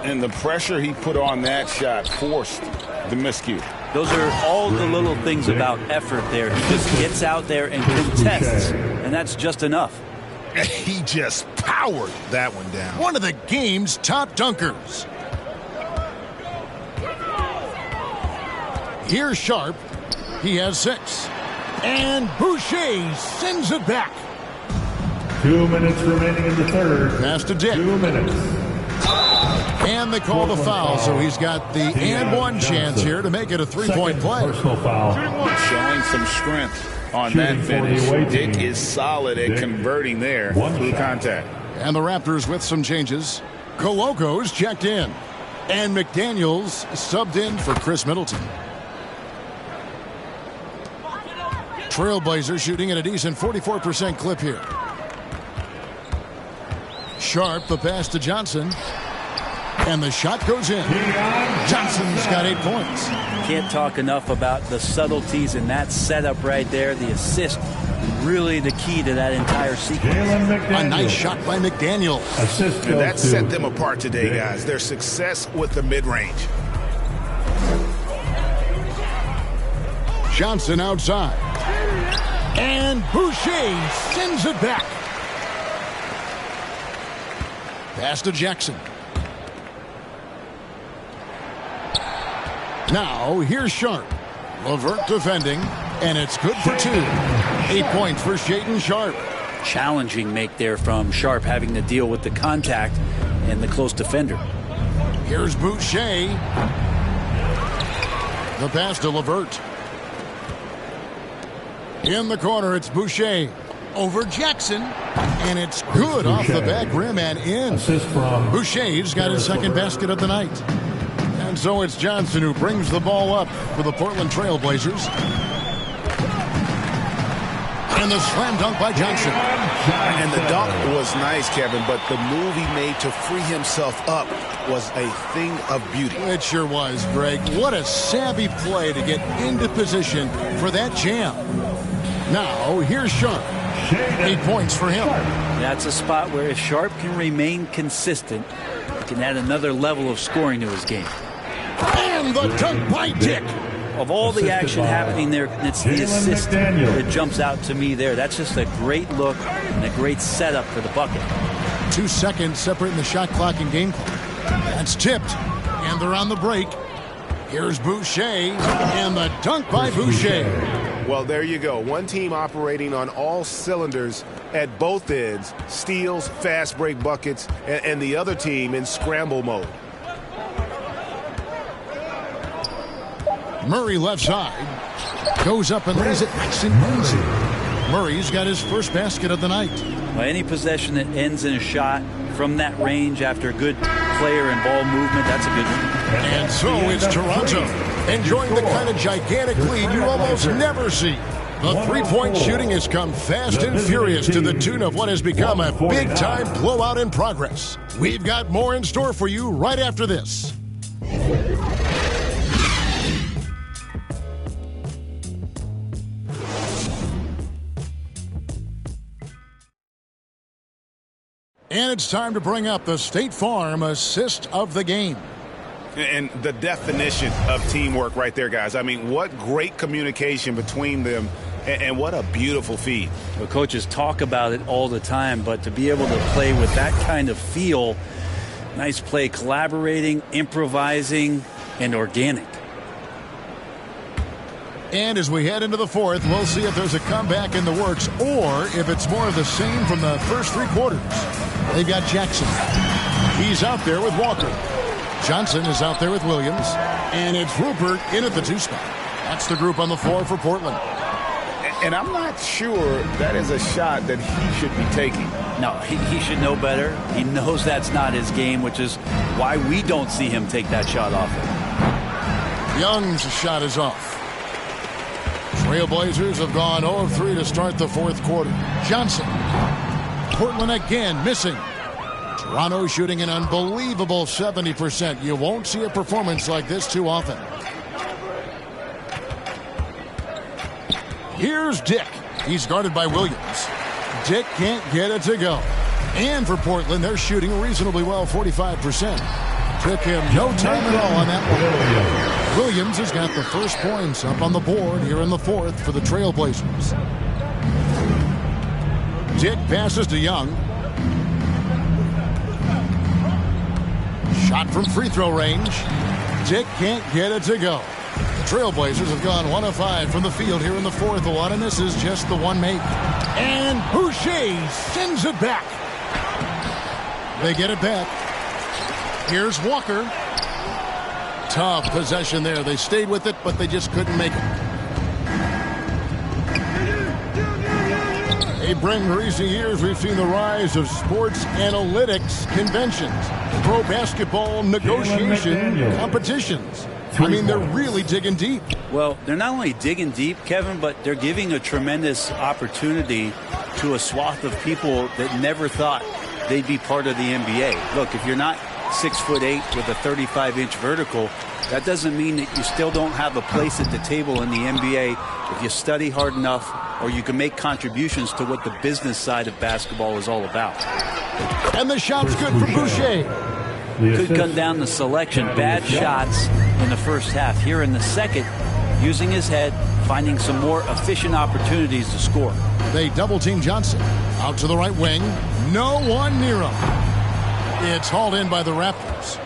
And the pressure he put on that shot forced the miscue. Those are all the little things about effort there. He just gets out there and contests, and that's just enough. He just powered that one down. One of the game's top dunkers. Here's Sharp. He has 6. And Boucher sends it back. 2 minutes remaining in the third. Pass to Dick. 2 minutes. And they call the foul, so he's got the and one chance here to make it a three-point play. Personal foul. Showing some strength on that finish. Dick is solid at converting there through contact. And the Raptors with some changes. Coloco's checked in. And McDaniels subbed in for Chris Middleton. Trailblazers shooting at a decent 44% clip here. Sharp, the pass to Johnson. And the shot goes in. Johnson's got 8 points. Can't talk enough about the subtleties in that setup right there. The assist, really the key to that entire sequence. A nice shot by McDaniel. And that set them apart today, guys. Their success with the mid-range. Johnson outside. And Boucher sends it back. Pass to Jackson. Now, here's Sharp. LeVert defending, and it's good for 2. 8 points for Shaedon Sharp. Challenging make there from Sharp, having to deal with the contact and the close defender. Here's Boucher. The pass to LeVert. In the corner, it's Boucher. Over Jackson. And it's good off the back rim and in. Boucher's got his second basket of the night. And so it's Johnson who brings the ball up for the Portland Trailblazers. And the slam dunk by Johnson. And the dunk was nice, Kevin, but the move he made to free himself up was a thing of beauty. It sure was, Greg. What a savvy play to get into position for that jam. Now, here's Sharp. 8 points for him. That's a spot where if Sharp can remain consistent, he can add another level of scoring to his game. And the dunk by Dick. Of all the action happening there, it's the assist that jumps out to me there. That's just a great look and a great setup for the bucket. 2 seconds separating the shot clock and game clock. That's tipped, and they're on the break. Here's Boucher, and the dunk by Boucher. Well, there you go. One team operating on all cylinders at both ends. Steals, fast break buckets, and the other team in scramble mode. Murray left side. Goes up and lays it nice and easy. Murray's got his first basket of the night. Well, any possession that ends in a shot from that range after a good player and ball movement, that's a good one. And so it's Toronto enjoying the kind of gigantic lead you almost never see. The three-point shooting has come fast and furious to the tune of what has become a big-time blowout in progress. We've got more in store for you right after this. And it's time to bring up the State Farm assist of the game. And the definition of teamwork right there, guys. I mean, what great communication between them, and what a beautiful feed. The coaches talk about it all the time, but to be able to play with that kind of feel, nice play, collaborating, improvising, and organic. And as we head into the fourth, we'll see if there's a comeback in the works or if it's more of the same from the first three quarters. They've got Jackson. He's out there with Walker. Johnson is out there with Williams. And it's Rupert in at the 2 spot. That's the group on the floor for Portland. And I'm not sure that is a shot that he should be taking. No, he should know better. He knows that's not his game, which is why we don't see him take that shot off. Young's shot is off. Trailblazers have gone 0 of 3 to start the fourth quarter. Johnson. Portland again missing. Toronto shooting an unbelievable 70%. You won't see a performance like this too often. Here's Dick. He's guarded by Williams. Dick can't get it to go. And for Portland, they're shooting reasonably well, 45%. Took him no time at all on that one. Williams has got the first points up on the board here in the fourth for the Trailblazers. Dick passes to Young. Shot from free throw range. Dick can't get it to go. The Trailblazers have gone 1 of 5 from the field here in the fourth. A lot of misses, just the one make. And Boucher sends it back. They get it back. Here's Walker. Tough possession there. They stayed with it, but they just couldn't make it. Hey, Brent, in recent years, we've seen the rise of sports analytics conventions, pro basketball negotiation competitions. I mean, they're really digging deep. Well, they're not only digging deep, Kevin, but they're giving a tremendous opportunity to a swath of people that never thought they'd be part of the NBA. Look, if you're not 6'8" with a 35-inch vertical, that doesn't mean that you still don't have a place at the table in the NBA if you study hard enough, or you can make contributions to what the business side of basketball is all about. And the shot's good for Boucher. Could come down to selection. Bad shots in the first half. Here in the second, using his head, finding some more efficient opportunities to score. They double-team Johnson. Out to the right wing. No one near him. It's hauled in by the Raptors.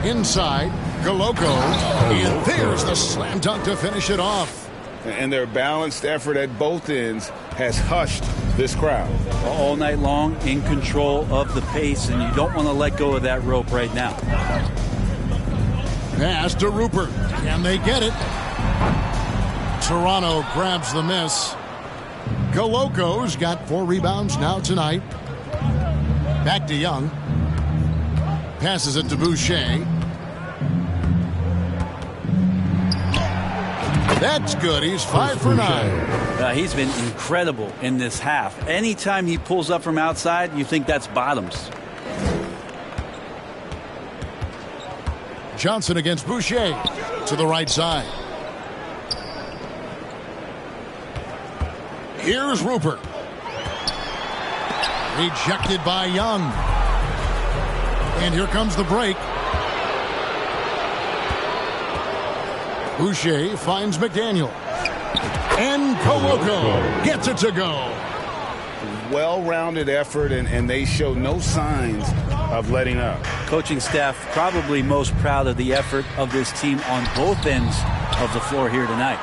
Inside, Goloko. And there's the slam dunk to finish it off. And their balanced effort at both ends has hushed this crowd. All night long, in control of the pace, and you don't want to let go of that rope right now. Pass to Rupert. Can they get it? Toronto grabs the miss. Goloko's got 4 rebounds now tonight. Back to Young. Passes it to Boucher. That's good. He's 5 for 9. He's been incredible in this half. Anytime he pulls up from outside, you think that's bottoms. Johnson against Boucher to the right side. Here's Rupert. Rejected by Young. And here comes the break. Boucher finds McDaniel. And Koloko gets it to go. Well-rounded effort, and they show no signs of letting up. Coaching staff probably most proud of the effort of this team on both ends of the floor here tonight.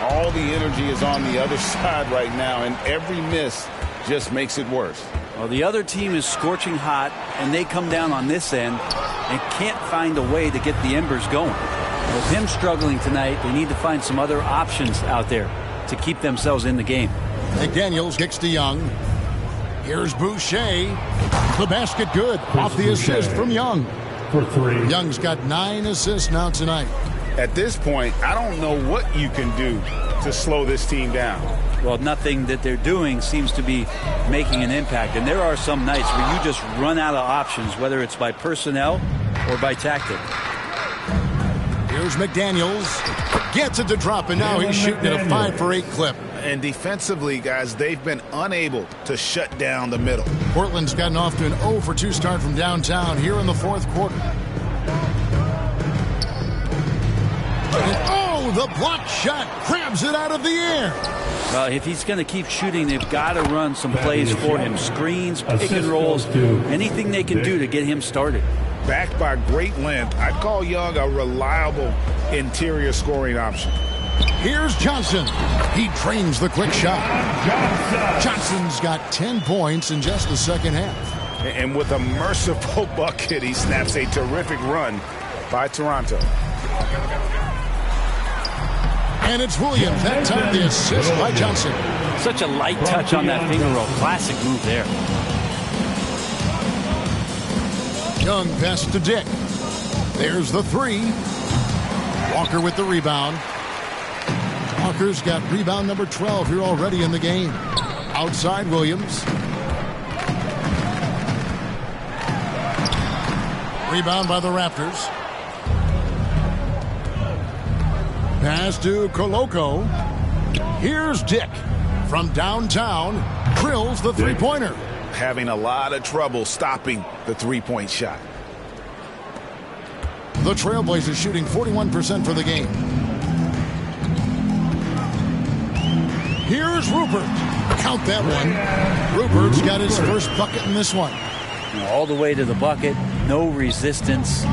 All the energy is on the other side right now, and every miss just makes it worse. Well, the other team is scorching hot, and they come down on this end and can't find a way to get the embers going. With him struggling tonight, they need to find some other options out there to keep themselves in the game. McDaniels kicks to Young. Here's Boucher. The basket good. Off the assist from Young. For 3. Young's got 9 assists now tonight. At this point, I don't know what you can do to slow this team down. Well, nothing that they're doing seems to be making an impact. And there are some nights where you just run out of options, whether it's by personnel or by tactic. Here's McDaniels. Gets it to drop, and now he's shooting at a 5-for-8 clip. And defensively, guys, they've been unable to shut down the middle. Portland's gotten off to an 0-for-2 start from downtown here in the fourth quarter. And, oh, the block shot grabs it out of the air. Well, if he's going to keep shooting, they've got to run some plays for him. Screens, pick and rolls, anything they can do to get him started. Backed by great length, I'd call Young a reliable interior scoring option. Here's Johnson. He drains the quick shot. Johnson's got 10 points in just the second half. And with a merciful bucket, he snaps a terrific run by Toronto. And it's Williams. That time the assist by Johnson. Such a light touch on that finger roll. Classic move there. Young pass to Dick. There's the three. Walker with the rebound. Walker's got rebound number 12 here already in the game. Outside Williams. Rebound by the Raptors. Pass to Koloko. Here's Dick from downtown. Drills the three-pointer. Having a lot of trouble stopping the three-point shot. The Trailblazers shooting 41% for the game. Here's Rupert. Count that one. Rupert's got his first bucket in this one. All the way to the bucket. No resistance.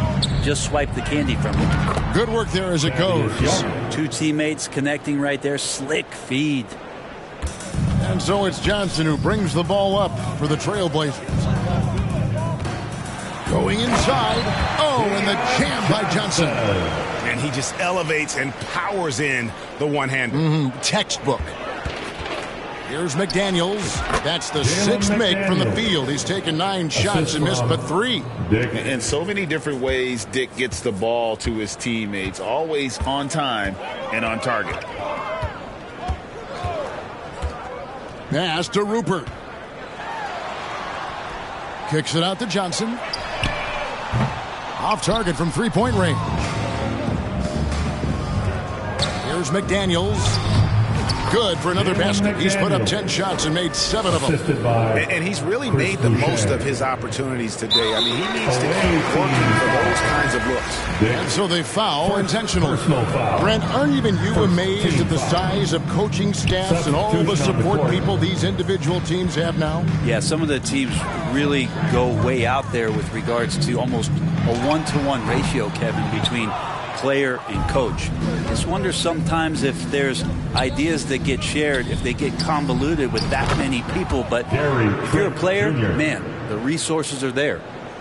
Just swipe the candy from him. Good work there as it goes. Two teammates connecting right there. Slick feed. And so it's Johnson who brings the ball up for the Trailblazers. Going inside. Oh, and the jam by Johnson. And he just elevates and powers in the one-hander. Textbook. Here's McDaniels. That's the sixth make from the field. He's taken 9 shots and missed but 3. In so many different ways, Dick gets the ball to his teammates. Always on time and on target. Pass to Rupert. Kicks it out to Johnson. Off target from three-point range. Here's McDaniels. Good for another basket. He's put up 10 shots and made 7 of them. And he's really made the most of his opportunities today. I mean, he needs to keep working for those kinds of looks. And so they foul intentionally. Brent, aren't even you amazed at the size of coaching staffs and all the support people these individual teams have now? Yeah, some of the teams really go way out there with regards to almost a 1-to-1 ratio, Kevin, between player and coach. Just wonder sometimes if there's ideas that get shared, if they get convoluted with that many people. But if you're a player, man, the resources are there.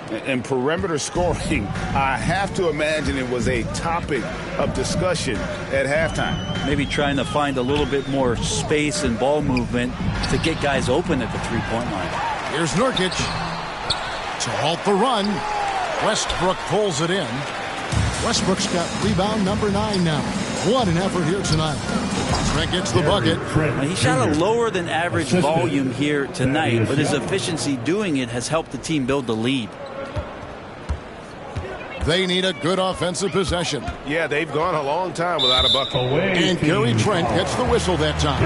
And perimeter scoring, I have to imagine it was a topic of discussion at halftime. Maybe trying to find a little bit more space and ball movement to get guys open at the three-point line. Here's Nurkic to halt the run. Westbrook pulls it in. Westbrook's got rebound number 9 now. What an effort here tonight. Trent gets the bucket. He shot a lower than average volume here tonight, but his efficiency doing it has helped the team build the lead. They need a good offensive possession. Yeah, they've gone a long time without a bucket. And Gary Trent gets the whistle that time.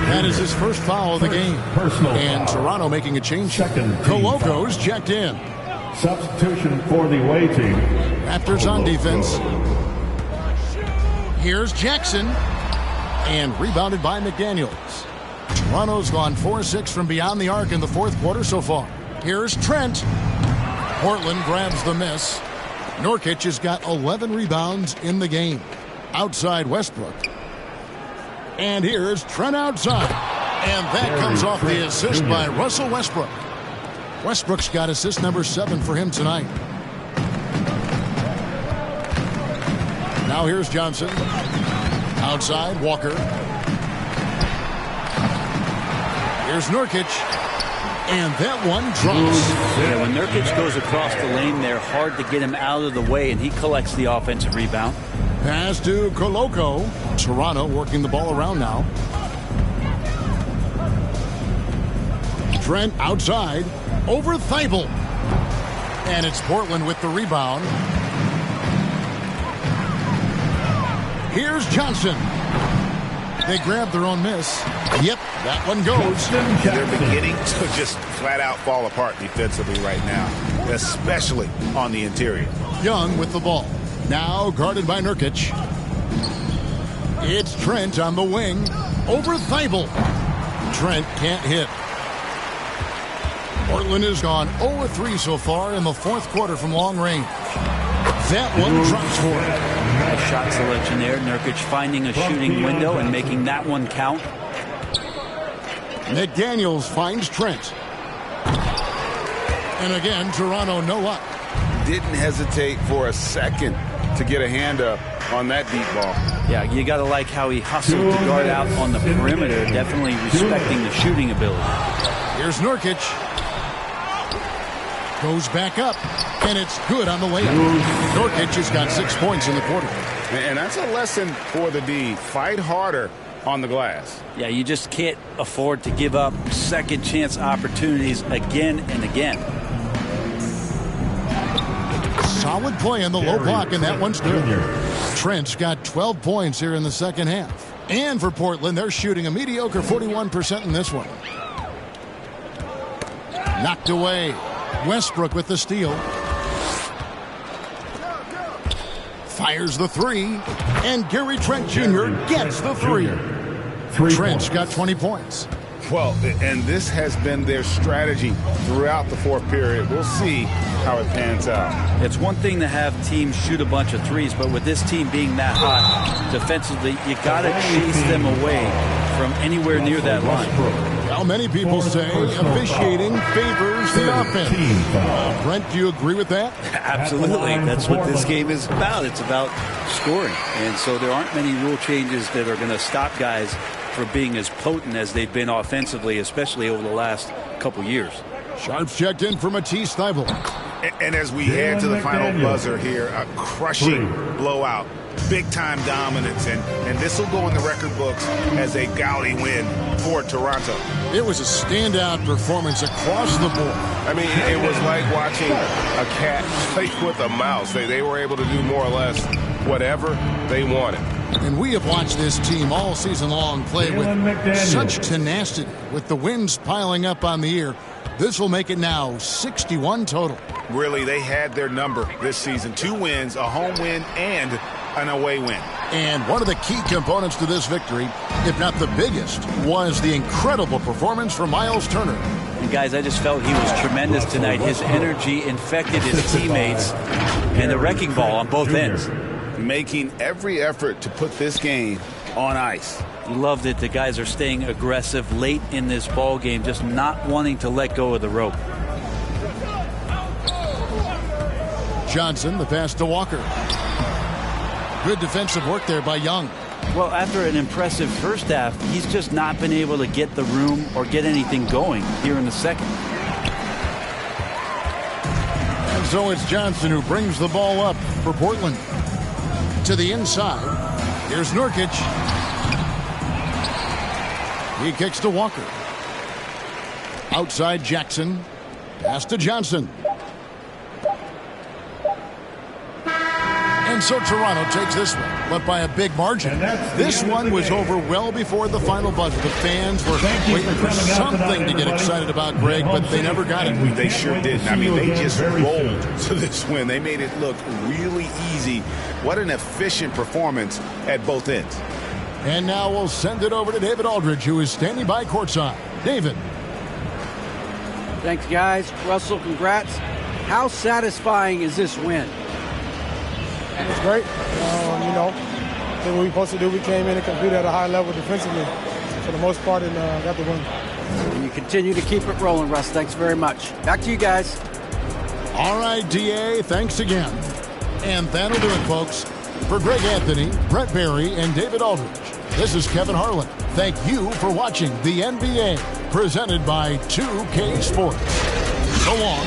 That is his first foul of the game. And Toronto making a change. Koloko's checked in. Substitution for the away team. Raptors on defense. Here's Jackson. And rebounded by McDaniels. Toronto's gone 4-6 from beyond the arc in the fourth quarter so far. Here's Trent. Portland grabs the miss. Nurkic has got 11 rebounds in the game. Outside Westbrook. And here's Trent outside. And that comes off the assist by Russell Westbrook. Westbrook's got assist number 7 for him tonight. Now here's Johnson. Outside, Walker. Here's Nurkic. And that one drops. Yeah, when Nurkic goes across the lane, they're hard to get him out of the way, and he collects the offensive rebound. Pass to Coloco. Toronto working the ball around now. Trent outside. Over Thibault. And it's Portland with the rebound. Here's Johnson. They grab their own miss. Yep, that one goes. They're beginning to just flat out fall apart defensively right now, especially on the interior. Young with the ball. Now guarded by Nurkic. It's Trent on the wing. Over Thibault. Trent can't hit. Portland has gone 0-3 so far in the fourth quarter from long range. That one drops for it. Nice shot selection there. Nurkic finding a shooting window and making that one count. McDaniels finds Trent. And again, Toronto no luck. Didn't hesitate for a second to get a hand up on that deep ball. Yeah, you got to like how he hustled to guard out on the perimeter, definitely respecting the shooting ability. Here's Nurkic. Goes back up, and it's good on the layup. Nurkic has got 6 points in the quarter. And that's a lesson for the D. Fight harder on the glass. Yeah, you just can't afford to give up second chance opportunities again and again. Solid play in the low block, and that one's good. Trent's got 12 points here in the second half. And for Portland, they're shooting a mediocre 41% in this one. Knocked away. Westbrook with the steal. Fires the three. And Gary Trent Jr. gets the three. Trent's got 20 points. Well, and this has been their strategy throughout the fourth period. We'll see how it pans out. It's one thing to have teams shoot a bunch of threes, but with this team being that hot defensively, you got to chase them away from anywhere near that line. Well, many people say officiating favors the offense. Brent, do you agree with that? Absolutely. That's what this game is about. It's about scoring. And so there aren't many rule changes that are going to stop guys from being as potent as they've been offensively, especially over the last couple years. Sharps checked in for Matisse Thybulle. And as we head to the final buzzer here, a crushing blowout. Big-time dominance, and this will go in the record books as a gaudy win for Toronto. It was a standout performance across the board. I mean, it was like watching a cat play with a mouse. They were able to do more or less whatever they wanted. And we have watched this team all season long play with such tenacity, with the wins piling up on the year. This will make it now 61 total. Really, they had their number this season. 2 wins, a home win, and an away win. And one of the key components to this victory, if not the biggest, was the incredible performance from Miles Turner. And guys, I just felt he was tremendous tonight. His energy infected his teammates and the wrecking ball on both ends. Making every effort to put this game on ice. Loved it. The guys are staying aggressive late in this ball game, just not wanting to let go of the rope. Johnson, the pass to Walker. Good defensive work there by Young. Well, after an impressive first half, he's just not been able to get the room or get anything going here in the second. And so it's Johnson who brings the ball up for Portland. To the inside. Here's Nurkic. He kicks to Walker. Outside Jackson. Pass to Johnson. And so Toronto takes this one, but by a big margin. This one was over well before the final buzzer. The fans were waiting for something to get excited about, Greg, but they never got it. They sure didn't. I mean, they just rolled to this win. They made it look really easy. What an efficient performance at both ends. And now we'll send it over to David Aldridge, who is standing by courtside. David. Thanks, guys. Russell, congrats. How satisfying is this win? It's great. I think what we're supposed to do, we came in and competed at a high level defensively for the most part and got the win. And you continue to keep it rolling, Russ. Thanks very much. Back to you guys. All right, DA, thanks again. And that'll do it, folks. For Greg Anthony, Brett Barry, and David Aldridge, this is Kevin Harlan. Thank you for watching the NBA, presented by 2K Sports. So long.